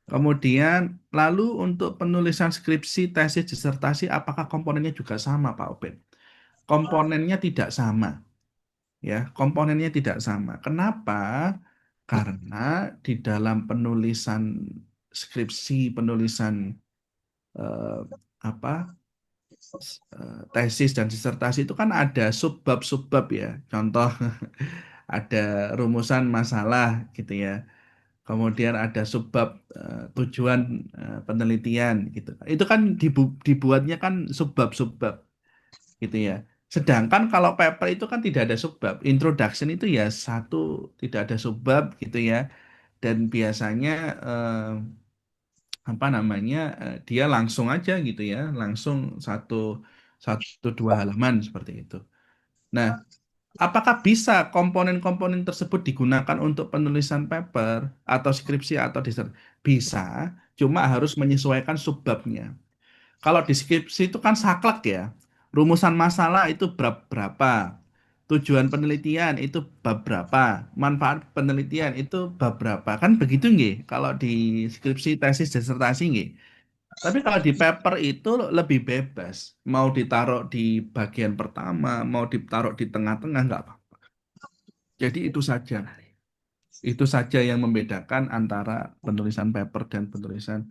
Kemudian lalu untuk penulisan skripsi, tesis, disertasi, apakah komponennya juga sama Pak Obed? Komponennya tidak sama ya, komponennya tidak sama. Kenapa? Karena di dalam penulisan skripsi, penulisan eh, apa tesis dan disertasi itu kan ada subbab-subbab ya. Contoh ada rumusan masalah gitu ya. Kemudian ada subbab tujuan penelitian gitu. Itu kan dibuatnya kan subbab-subbab gitu ya. Sedangkan kalau paper itu kan tidak ada subbab. Introduction itu ya satu, tidak ada subbab gitu ya. Dan biasanya apa namanya dia langsung aja gitu ya, langsung satu satu dua halaman seperti itu. Nah, apakah bisa komponen-komponen tersebut digunakan untuk penulisan paper atau skripsi atau disertasi? Bisa, cuma harus menyesuaikan subbabnya. Kalau di skripsi itu kan saklek ya. Rumusan masalah itu berapa? Tujuan penelitian itu bab berapa? Manfaat penelitian itu bab berapa? Kan begitu nggih? Kalau di skripsi, tesis, disertasi nggih. Tapi kalau di paper itu lebih bebas. Mau ditaruh di bagian pertama, mau ditaruh di tengah-tengah, nggak apa. Jadi itu saja. Itu saja yang membedakan antara penulisan paper dan penulisan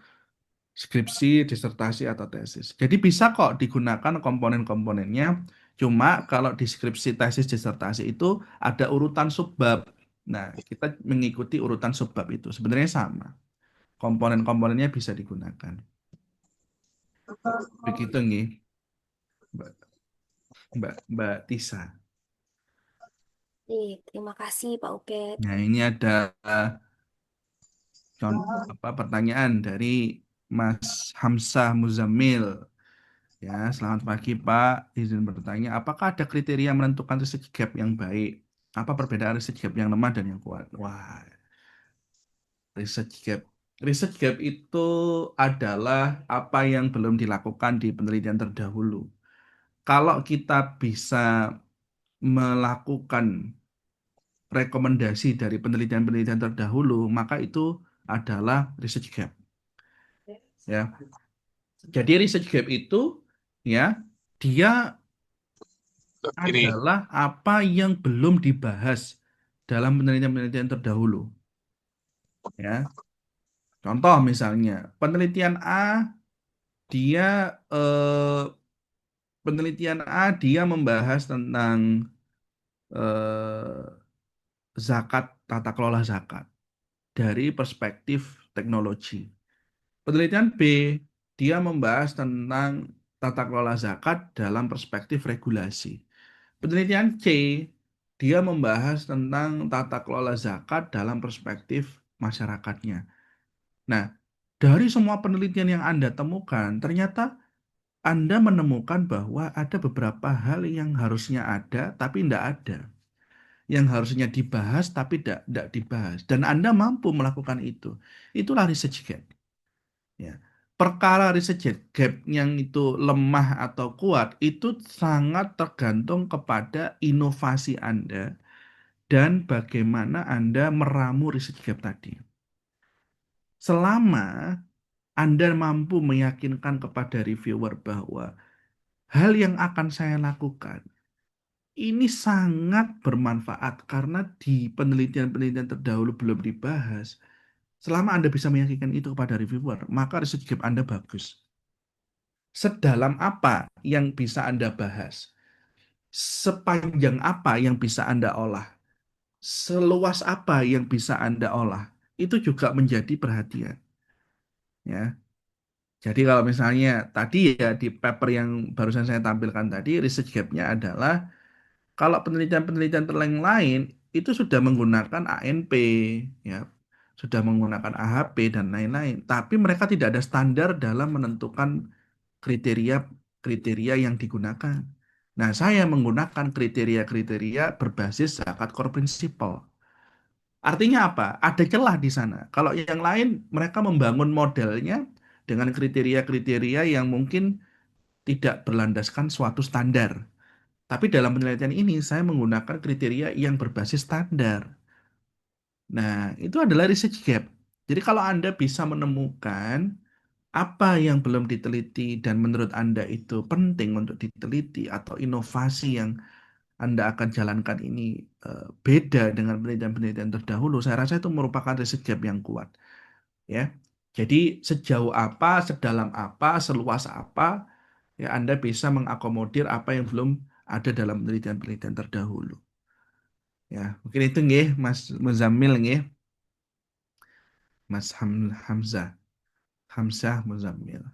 skripsi, disertasi, atau tesis. Jadi bisa kok digunakan komponen-komponennya. Cuma kalau di skripsi, tesis, disertasi itu ada urutan subbab. Nah, kita mengikuti urutan subbab itu. Sebenarnya sama. Komponen-komponennya bisa digunakan. Begitu nih, Mbak, Mbak Tisa. Terima kasih Pak Ubed. Nah, ini ada pertanyaan dari Mas Hamzah Muzamil. Ya, selamat pagi Pak. Izin bertanya, apakah ada kriteria menentukan research gap yang baik? Apa perbedaan research gap yang lemah dan yang kuat? Wah, research gap. Research gap itu adalah apa yang belum dilakukan di penelitian terdahulu. Kalau kita bisa melakukan rekomendasi dari penelitian-penelitian terdahulu, maka itu adalah research gap. Ya, jadi research gap itu ya dia Kiri. adalah apa yang belum dibahas dalam penelitian-penelitian terdahulu. Ya, contoh misalnya penelitian A dia dia membahas tentang eh, zakat, tata kelola zakat dari perspektif teknologi. Penelitian B, dia membahas tentang tata kelola zakat dalam perspektif regulasi. Penelitian C, dia membahas tentang tata kelola zakat dalam perspektif masyarakatnya. Nah, dari semua penelitian yang Anda temukan, ternyata Anda menemukan bahwa ada beberapa hal yang harusnya ada, tapi tidak ada. Yang harusnya dibahas, tapi tidak dibahas. Dan Anda mampu melakukan itu. Itulah research gap. Ya. Perkara research gap yang itu lemah atau kuat itu sangat tergantung kepada inovasi Anda dan bagaimana Anda meramu research gap tadi. Selama Anda mampu meyakinkan kepada reviewer bahwa hal yang akan saya lakukan ini sangat bermanfaat karena di penelitian-penelitian terdahulu belum dibahas. Selama Anda bisa meyakinkan itu kepada reviewer, maka research gap Anda bagus. Sedalam apa yang bisa Anda bahas? Sepanjang apa yang bisa Anda olah? Seluas apa yang bisa Anda olah? Itu juga menjadi perhatian. Ya. Jadi kalau misalnya tadi ya di paper yang barusan saya tampilkan tadi, research gap-nya adalah kalau penelitian-penelitian yang lain itu sudah menggunakan ANP, ya, sudah menggunakan AHP dan lain-lain. Tapi mereka tidak ada standar dalam menentukan kriteria kriteria yang digunakan. Nah, saya menggunakan kriteria-kriteria berbasis zakat core principle. Artinya apa? Ada celah di sana. Kalau yang lain mereka membangun modelnya dengan kriteria-kriteria yang mungkin tidak berlandaskan suatu standar. Tapi dalam penelitian ini saya menggunakan kriteria yang berbasis standar. Nah, itu adalah research gap. Jadi kalau Anda bisa menemukan apa yang belum diteliti dan menurut Anda itu penting untuk diteliti atau inovasi yang Anda akan jalankan ini beda dengan penelitian-penelitian terdahulu, saya rasa itu merupakan research gap yang kuat, ya. Jadi sejauh apa, sedalam apa, seluas apa, ya Anda bisa mengakomodir apa yang belum ada dalam penelitian-penelitian terdahulu. Ya, mungkin itu nggih, Mas Muzammil nggih, Mas Hamzah, Hamzah Muzammil.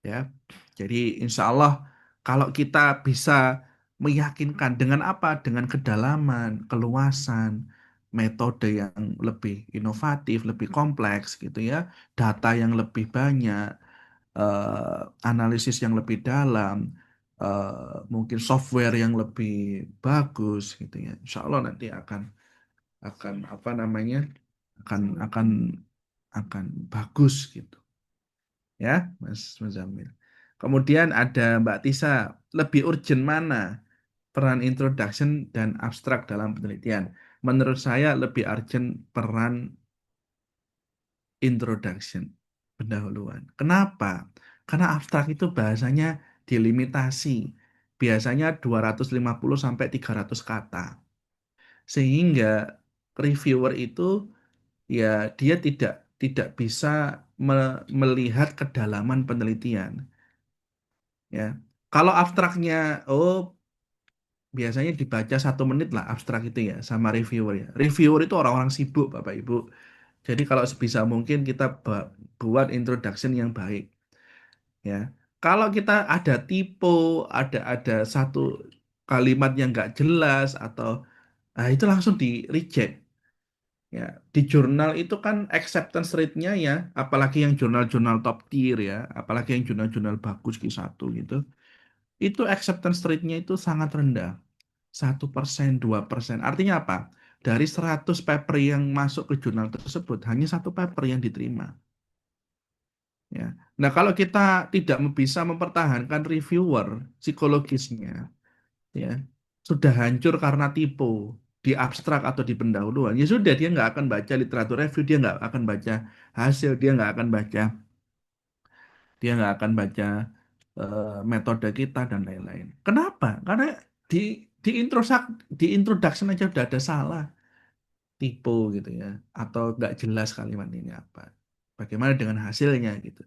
Ya, jadi insya Allah kalau kita bisa meyakinkan dengan apa? Dengan kedalaman, keluasan, metode yang lebih inovatif, lebih kompleks gitu ya, data yang lebih banyak, analisis yang lebih dalam, mungkin software yang lebih bagus gitu ya. Insya Allah nanti akan apa namanya? akan akan bagus gitu ya, Mas Muzamil. Kemudian ada Mbak Tisa, lebih urgent mana peran introduction dan abstrak dalam penelitian? Menurut saya lebih urgent peran introduction, pendahuluan. Kenapa? Karena abstrak itu bahasanya dilimitasi. Biasanya 250 sampai 300 kata. Sehingga reviewer itu ya dia tidak bisa melihat kedalaman penelitian, ya. Kalau abstraknya, oh biasanya dibaca 1 menit lah abstrak itu ya sama reviewer ya. Reviewer itu orang-orang sibuk Bapak Ibu. Jadi kalau sebisa mungkin kita buat introduction yang baik, ya. Kalau kita ada typo, ada satu kalimat yang nggak jelas atau itu langsung di reject. Ya, di jurnal itu kan acceptance rate-nya ya, apalagi yang jurnal-jurnal top tier ya, apalagi yang jurnal-jurnal bagus Q1 gitu, itu acceptance rate-nya itu sangat rendah. 1%, 2%. Artinya apa? Dari 100 paper yang masuk ke jurnal tersebut, hanya 1 paper yang diterima. Ya. Nah, kalau kita tidak bisa mempertahankan reviewer psikologisnya, ya, sudah hancur karena tipu di abstrak atau di pendahuluan, ya sudah dia nggak akan baca literatur review, dia nggak akan baca hasil, dia nggak akan baca metode kita dan lain-lain. Kenapa? Karena di di introduction aja udah ada salah, tipu gitu ya, atau nggak jelas kalimat ini apa. Bagaimana dengan hasilnya gitu.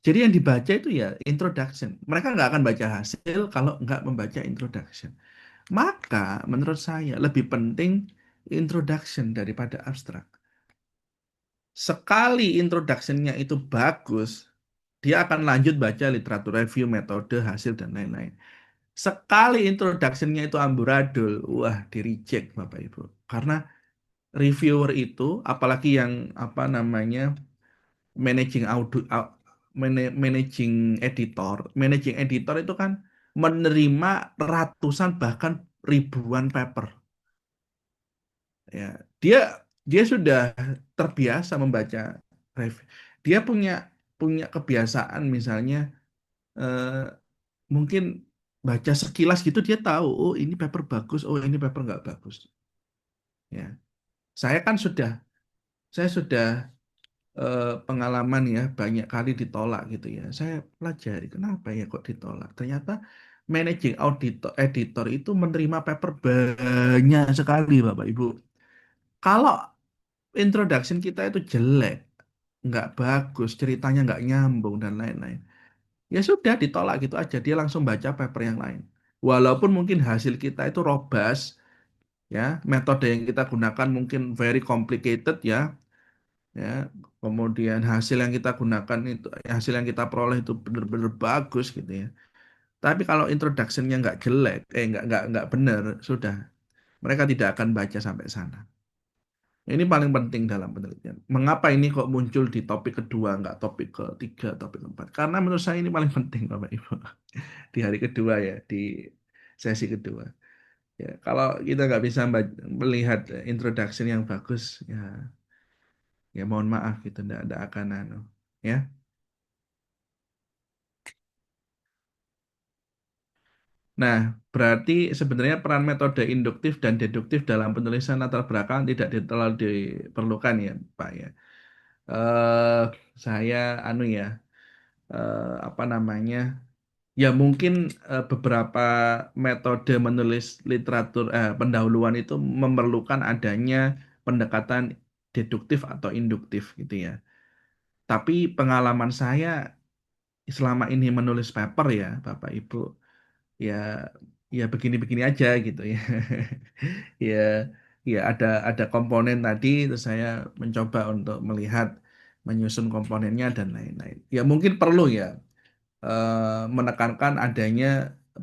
Jadi yang dibaca itu ya introduction. Mereka nggak akan baca hasil kalau nggak membaca introduction. Maka menurut saya lebih penting introduction daripada abstrak. Sekali introduction-nya itu bagus, dia akan lanjut baca literatur review, metode, hasil, dan lain-lain. Sekali introduction-nya itu amburadul, wah di reject Bapak Ibu. Karena reviewer itu, apalagi yang apa namanya managing audio, managing editor itu kan menerima ratusan bahkan ribuan paper. Ya, dia dia sudah terbiasa membaca review. Dia punya punya kebiasaan misalnya eh, mungkin baca sekilas gitu dia tahu, oh ini paper bagus, oh ini paper nggak bagus. Ya, saya kan saya sudah pengalaman ya banyak kali ditolak gitu ya. Saya pelajari kenapa ya kok ditolak. Ternyata managing editor itu menerima paper banyak sekali Bapak Ibu. Kalau introduction kita itu jelek, nggak bagus, ceritanya nggak nyambung dan lain-lain. Ya sudah ditolak gitu aja. Dia langsung baca paper yang lain. Walaupun mungkin hasil kita itu robust, ya, metode yang kita gunakan mungkin very complicated ya. Kemudian hasil yang kita gunakan itu, hasil yang kita peroleh itu benar-benar bagus gitu ya. Tapi kalau introduction-nya nggak jelek, nggak benar, sudah mereka tidak akan baca sampai sana. Ini paling penting dalam penelitian. Mengapa ini kok muncul di topik kedua, nggak topik ketiga, topik keempat? Karena menurut saya ini paling penting, Bapak Ibu, di hari kedua ya, di sesi kedua. Ya, kalau kita nggak bisa melihat introduction yang bagus, ya, ya mohon maaf gitu, nggak akan anu, ya. Nah, berarti sebenarnya peran metode induktif dan deduktif dalam penulisan latar belakang tidak terlalu diperlukan ya, Pak ya. eh saya anu ya, apa namanya? Ya mungkin beberapa metode menulis literatur pendahuluan itu memerlukan adanya pendekatan deduktif atau induktif gitu ya. Tapi pengalaman saya selama ini menulis paper ya, Bapak Ibu, ya ya begini-begini aja gitu ya. Ya ya ada komponen tadi terus saya mencoba untuk melihat menyusun komponennya dan lain-lain. Ya mungkin perlu ya menekankan adanya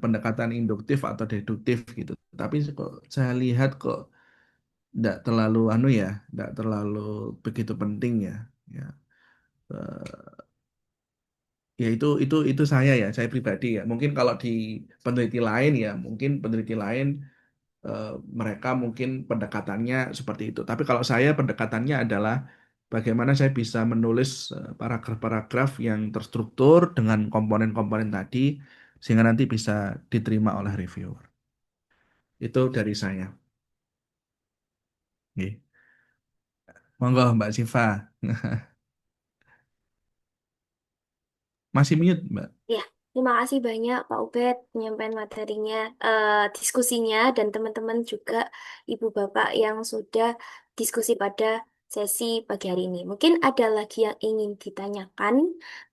pendekatan induktif atau deduktif gitu. Tapi kok saya lihat kok tidak terlalu anu ya, tidak terlalu begitu penting ya. Ya, eh, ya itu saya pribadi ya. Mungkin kalau di peneliti lain ya, mungkin peneliti lain eh, mereka mungkin pendekatannya seperti itu. Tapi kalau saya pendekatannya adalah bagaimana saya bisa menulis paragraf-paragraf yang terstruktur dengan komponen-komponen tadi sehingga nanti bisa diterima oleh reviewer. Itu dari saya. Oke. Monggo Mbak Siva. Masih mute, Mbak. Ya, terima kasih banyak Pak Ubed penyampaian materinya, diskusinya, dan teman-teman juga Ibu Bapak yang sudah diskusi pada sesi pagi hari ini. Mungkin ada lagi yang ingin ditanyakan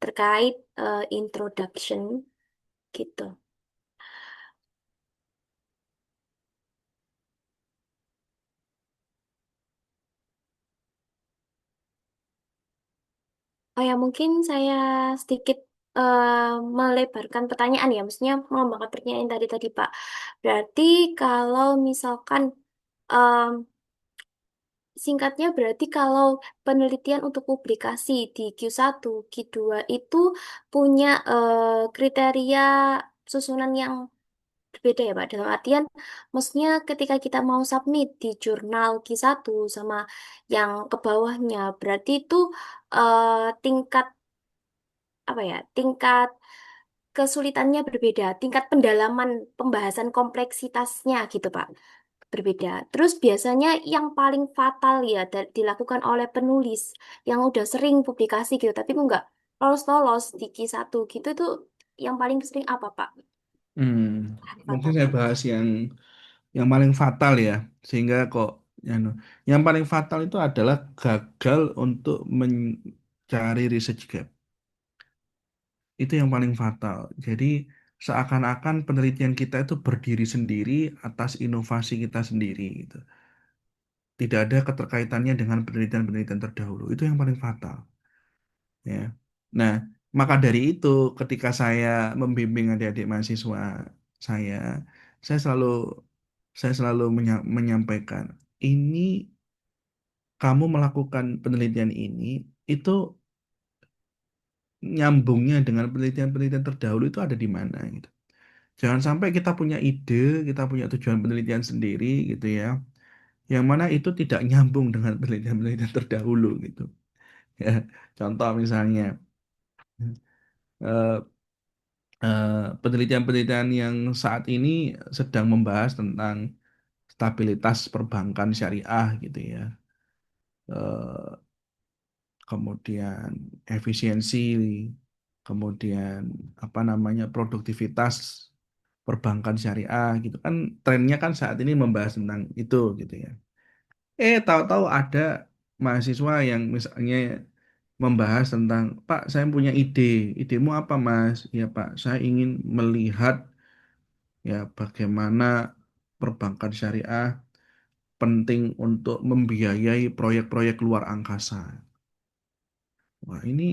terkait introduction gitu. Oh ya, mungkin saya sedikit eh, melebarkan pertanyaan ya, maksudnya mengembangkan pertanyaan tadi Pak. Berarti kalau misalkan singkatnya berarti kalau penelitian untuk publikasi di Q1, Q2 itu punya kriteria susunan yang berbeda ya Pak. Dalam artian, maksudnya ketika kita mau submit di jurnal Q1 sama yang ke bawahnya, berarti itu tingkat apa ya, tingkat kesulitannya berbeda, tingkat pendalaman pembahasan kompleksitasnya gitu Pak berbeda. Terus biasanya yang paling fatal ya dilakukan oleh penulis yang udah sering publikasi gitu, tapi kok nggak lolos-lolos di Q1 gitu itu yang paling sering apa Pak? Hmm, Paling mungkin fatal. saya bahas yang paling fatal ya, sehingga kok anu, yang paling fatal itu adalah gagal untuk mencari research gap. Itu yang paling fatal. Jadi seakan-akan penelitian kita itu berdiri sendiri atas inovasi kita sendiri gitu. Tidak ada keterkaitannya dengan penelitian-penelitian terdahulu. Itu yang paling fatal, ya. Nah, maka dari itu ketika saya membimbing adik-adik mahasiswa saya, saya selalu saya selalu menyampaikan ini kamu melakukan penelitian ini itu nyambungnya dengan penelitian-penelitian terdahulu itu ada di mana gitu. Jangan sampai kita punya ide, kita punya tujuan penelitian sendiri gitu ya, yang mana itu tidak nyambung dengan penelitian-penelitian terdahulu gitu. Ya, contoh misalnya eh, penelitian-penelitian yang saat ini sedang membahas tentang stabilitas perbankan syariah gitu ya. Eh, Kemudian efisiensi, kemudian apa namanya produktivitas perbankan syariah gitu kan trennya kan saat ini membahas tentang itu gitu ya. Tahu-tahu ada mahasiswa yang misalnya membahas tentang Pak, saya punya ide. Idemu apa, Mas? Ya, Pak, saya ingin melihat ya bagaimana perbankan syariah penting untuk membiayai proyek-proyek luar angkasa. Wah, ini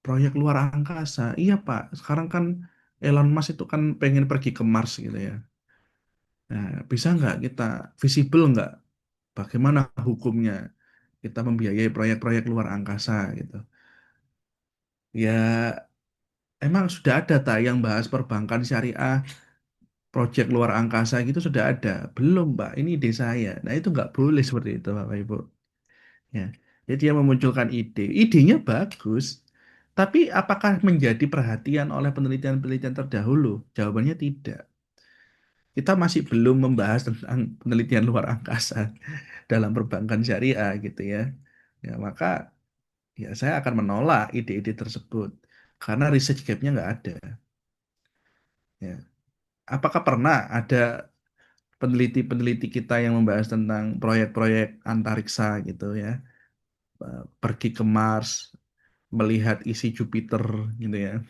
proyek luar angkasa. Iya, Pak. Sekarang kan Elon Musk itu kan pengen pergi ke Mars gitu ya. Nah, bisa nggak kita visible nggak? Bagaimana hukumnya kita membiayai proyek-proyek luar angkasa gitu? Ya, emang sudah ada tak yang bahas perbankan syariah, proyek luar angkasa gitu sudah ada. Belum, Pak. Ini ide saya. Nah, itu nggak boleh seperti itu, Bapak Ibu. Ya. Jadi dia memunculkan ide. Idenya bagus. Tapi apakah menjadi perhatian oleh penelitian-penelitian terdahulu? Jawabannya tidak. kita masih belum membahas tentang penelitian luar angkasa dalam perbankan syariah gitu ya. Ya, maka ya saya akan menolak ide-ide tersebut karena research gap-nya nggak ada. Ya. Apakah pernah ada peneliti-peneliti kita yang membahas tentang proyek-proyek antariksa gitu ya, pergi ke Mars, melihat isi Jupiter gitu ya,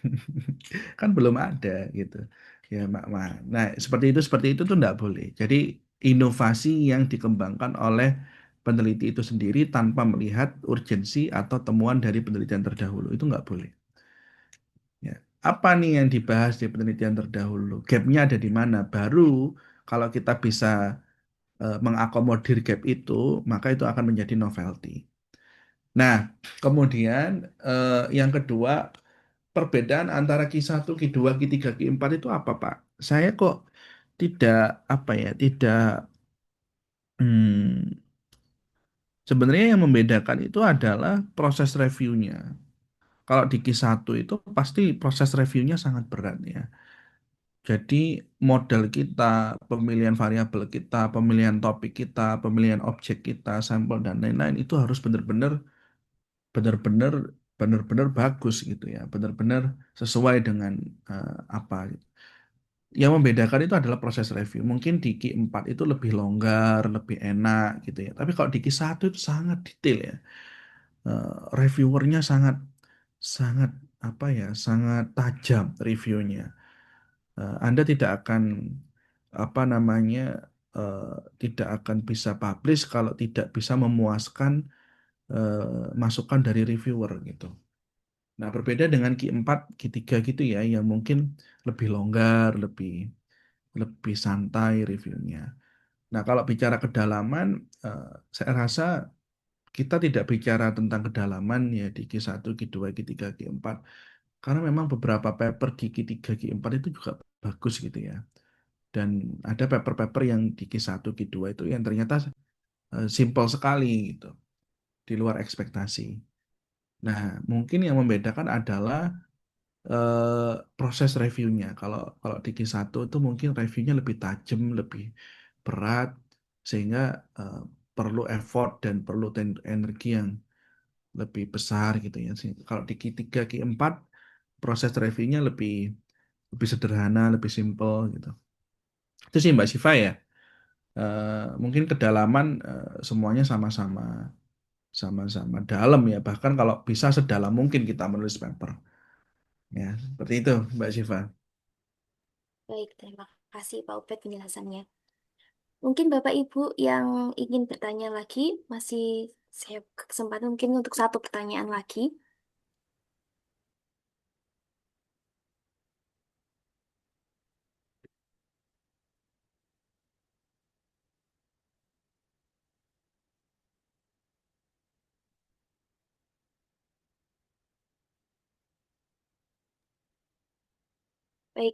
kan belum ada gitu. Ya, nah seperti itu tuh nggak boleh. Jadi inovasi yang dikembangkan oleh peneliti itu sendiri tanpa melihat urgensi atau temuan dari penelitian terdahulu itu nggak boleh. Ya. Apa nih yang dibahas di penelitian terdahulu? Gapnya ada di mana? Baru kalau kita bisa mengakomodir gap itu, maka itu akan menjadi novelty. Nah, kemudian yang kedua, perbedaan antara Q1, Q2, Q3, Q4 itu apa, Pak? Saya kok tidak, apa ya, tidak, hmm, sebenarnya yang membedakan itu adalah proses reviewnya. Kalau di Q1 itu pasti proses reviewnya sangat berat ya. Jadi model kita, pemilihan variabel kita, pemilihan topik kita, pemilihan objek kita, sampel dan lain-lain itu harus benar-benar benar-benar bagus gitu ya, benar-benar sesuai dengan apa. Yang membedakan itu adalah proses review. Mungkin di Q4 itu lebih longgar, lebih enak gitu ya. Tapi kalau di Q1 itu sangat detail ya. Reviewernya sangat sangat apa ya, sangat tajam reviewnya. Anda tidak akan apa namanya eh, tidak akan bisa publish kalau tidak bisa memuaskan masukan dari reviewer gitu. Nah, berbeda dengan Q4, Q3 gitu ya, yang mungkin lebih longgar, lebih lebih santai reviewnya. Nah, kalau bicara kedalaman, eh, saya rasa kita tidak bicara tentang kedalaman ya di Q1, Q2, Q3, Q4, karena memang beberapa paper di Q3, Q4 itu juga bagus gitu ya. Dan ada paper-paper yang di Q1, Q2 itu yang ternyata simpel sekali gitu, di luar ekspektasi. Nah, mungkin yang membedakan adalah proses reviewnya. Kalau kalau di Q1 itu mungkin reviewnya lebih tajam, lebih berat, sehingga eh, perlu effort dan perlu energi yang lebih besar gitu ya. Kalau di Q3, Q4 proses reviewnya lebih lebih sederhana, lebih simple gitu. Itu sih Mbak Siva ya. Mungkin kedalaman semuanya sama-sama sama-sama dalam ya. Bahkan kalau bisa sedalam mungkin kita menulis paper. Ya, seperti itu Mbak Siva. Baik, terima kasih Pak Ubed penjelasannya. Mungkin Bapak Ibu yang ingin bertanya lagi, masih saya kesempatan mungkin untuk satu pertanyaan lagi. Baik,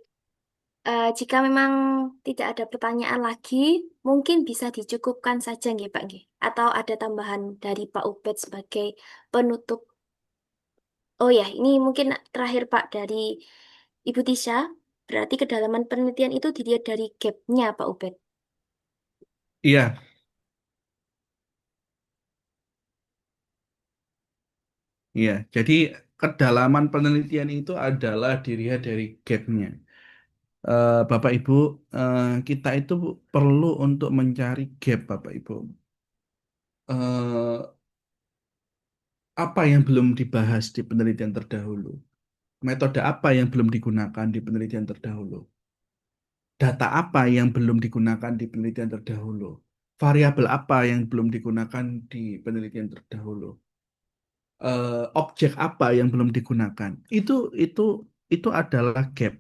jika memang tidak ada pertanyaan lagi, mungkin bisa dicukupkan saja nggih Pak nggih. Atau ada tambahan dari Pak Ubed sebagai penutup. Oh ya, ini mungkin terakhir Pak dari Ibu Tisha. Berarti kedalaman penelitian itu dilihat dari gapnya Pak Ubed. Iya, iya. Jadi kedalaman penelitian itu adalah dilihat dari gapnya. Bapak Ibu, kita itu perlu untuk mencari gap, Bapak Ibu. Eh, apa yang belum dibahas di penelitian terdahulu? Metode apa yang belum digunakan di penelitian terdahulu? Data apa yang belum digunakan di penelitian terdahulu? Variabel apa yang belum digunakan di penelitian terdahulu? Objek apa yang belum digunakan? Itu adalah gap.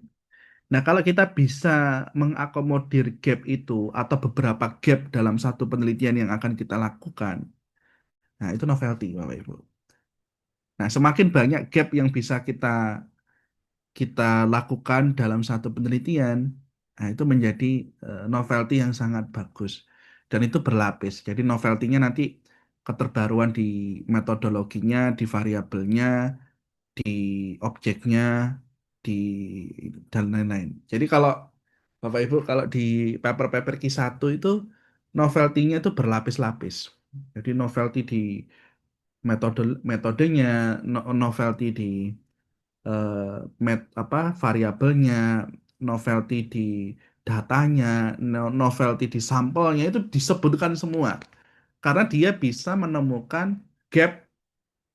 Nah, kalau kita bisa mengakomodir gap itu atau beberapa gap dalam satu penelitian yang akan kita lakukan, nah itu novelty, Bapak Ibu. Nah, semakin banyak gap yang bisa kita kita lakukan dalam satu penelitian, nah itu menjadi novelty yang sangat bagus. Dan itu berlapis. Jadi novelty-nya nanti keterbaruan di metodologinya, di variabelnya, di objeknya, di dan lain-lain. Jadi kalau Bapak Ibu, kalau di paper-paper Q1 itu novelty-nya itu berlapis-lapis. Jadi novelty di metodenya, novelty di eh, variabelnya, novelty di datanya, novelty di sampelnya itu disebutkan semua. Karena dia bisa menemukan gap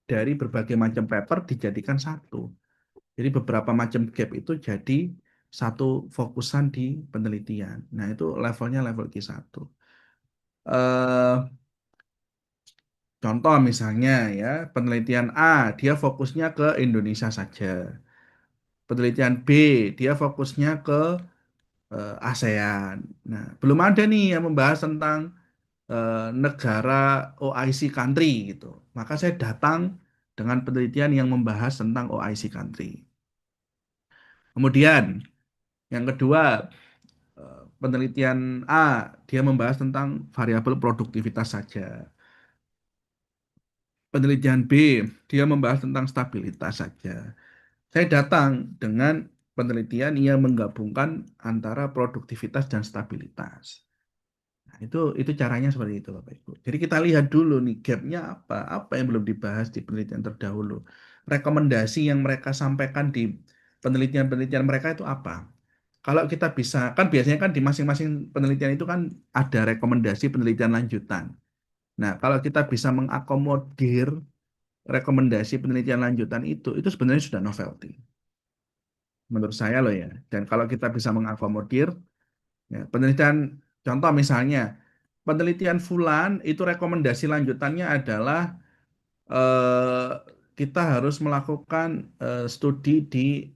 dari berbagai macam paper dijadikan satu. Jadi beberapa macam gap itu jadi satu fokusan di penelitian. Nah, itu levelnya level Q1. Eh, Contoh misalnya ya, penelitian A, dia fokusnya ke Indonesia saja. Penelitian B, dia fokusnya ke ASEAN. Nah, belum ada nih yang membahas tentang negara OIC country gitu. Maka saya datang dengan penelitian yang membahas tentang OIC country. Kemudian yang kedua, penelitian A, dia membahas tentang variabel produktivitas saja. Penelitian B, dia membahas tentang stabilitas saja. Saya datang dengan penelitian yang menggabungkan antara produktivitas dan stabilitas. Nah, itu caranya seperti itu, Bapak Ibu. Jadi kita lihat dulu nih gapnya apa yang belum dibahas di penelitian terdahulu. Rekomendasi yang mereka sampaikan di penelitian-penelitian mereka itu apa? Kalau kita bisa, kan biasanya kan di masing-masing penelitian itu kan ada rekomendasi penelitian lanjutan. Nah, kalau kita bisa mengakomodir rekomendasi penelitian lanjutan itu sebenarnya sudah novelty. Menurut saya loh ya. Dan kalau kita bisa mengakomodir, ya, penelitian, contoh misalnya, penelitian Fulan itu rekomendasi lanjutannya adalah eh, kita harus melakukan studi di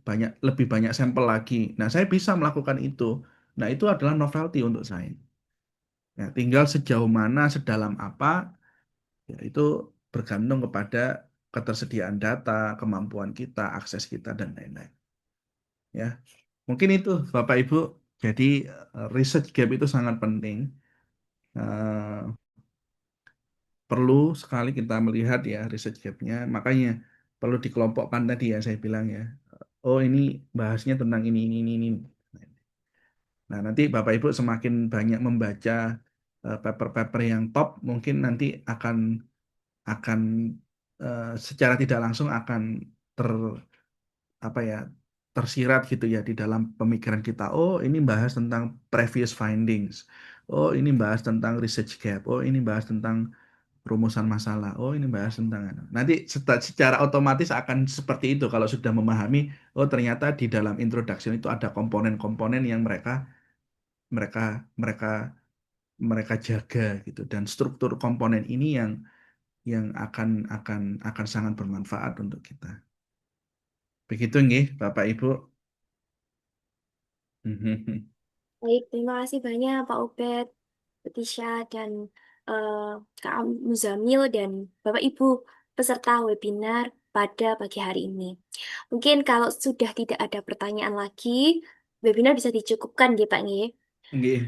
lebih banyak sampel lagi. Nah, saya bisa melakukan itu. Nah, itu adalah novelty untuk saya. Ya, tinggal sejauh mana, sedalam apa, ya, itu bergantung kepada ketersediaan data, kemampuan kita, akses kita, dan lain-lain. Ya, mungkin itu, Bapak Ibu. Jadi, research gap itu sangat penting. Eh, Perlu sekali kita melihat ya research gap-nya. Makanya perlu dikelompokkan tadi ya saya bilang ya. Oh ini bahasnya tentang ini. Nah nanti Bapak Ibu semakin banyak membaca paper-paper yang top, mungkin nanti akan secara tidak langsung akan ter apa ya tersirat gitu ya di dalam pemikiran kita. Oh ini bahas tentang previous findings. Oh ini bahas tentang research gap. Oh ini bahas tentang rumusan masalah. Oh, ini bahas tentang nanti secara otomatis akan seperti itu kalau sudah memahami. Oh, ternyata di dalam introduction itu ada komponen-komponen yang mereka mereka mereka mereka jaga gitu dan struktur komponen ini yang akan sangat bermanfaat untuk kita. Begitu nggih, Bapak Ibu. Baik, terima kasih banyak Pak Ubed, Betisha, dan eh, Kak Muzamil, dan Bapak Ibu peserta webinar pada pagi hari ini. Mungkin kalau sudah tidak ada pertanyaan lagi, webinar bisa dicukupkan, ya Pak Nge. Nggih.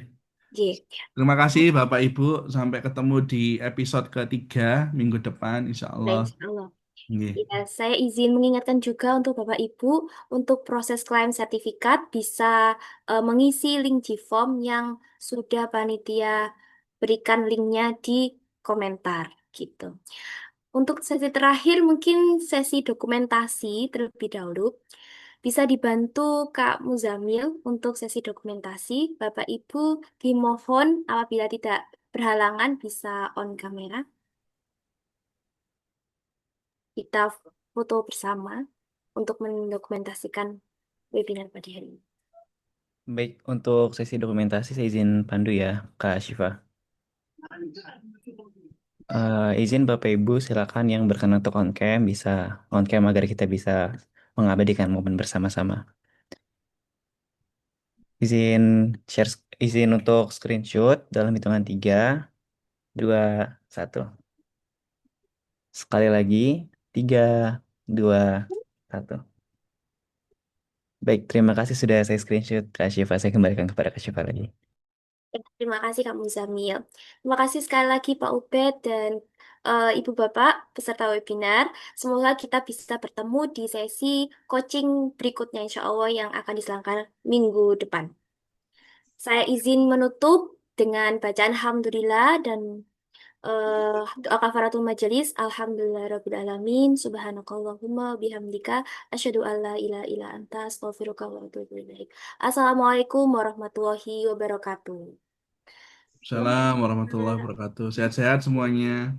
Nggih. Terima kasih Bapak Ibu. Sampai ketemu di episode ketiga minggu depan, insya Nah, Allah. insya Allah. Nggih. Ya, saya izin mengingatkan juga untuk Bapak Ibu, untuk proses klaim sertifikat bisa mengisi link G-form yang sudah panitia berikan linknya di komentar gitu. Untuk sesi terakhir mungkin sesi dokumentasi terlebih dahulu. Bisa dibantu Kak Muzamil untuk sesi dokumentasi. Bapak Ibu dimohon apabila tidak berhalangan bisa on kamera. Kita foto bersama untuk mendokumentasikan webinar pada hari ini. Baik, untuk sesi dokumentasi saya izin pandu ya, Kak Syifa. Izin Bapak Ibu silakan yang berkenan untuk on cam bisa on cam agar kita bisa mengabadikan momen bersama-sama. Izin share, izin untuk screenshot dalam hitungan 3, 2, 1. Sekali lagi, 3, 2, 1. Baik, terima kasih sudah saya screenshot Kak Syifa. Saya kembalikan kepada Kak Syifa lagi. Terima kasih Kak Muzamil. Terima kasih sekali lagi Pak Ubed dan Ibu Bapak peserta webinar. Semoga kita bisa bertemu di sesi coaching berikutnya insya Allah yang akan diselenggarakan minggu depan. Saya izin menutup dengan bacaan Alhamdulillah dan doa kafaratul majelis. Alhamdulillah alamin. Subhanakallahumma bihamdika asyhadu an la ilaha illa anta astaghfiruka wa atubu ilaik. Assalamualaikum warahmatullahi wabarakatuh. Assalamualaikum warahmatullahi wabarakatuh. Sehat-sehat semuanya.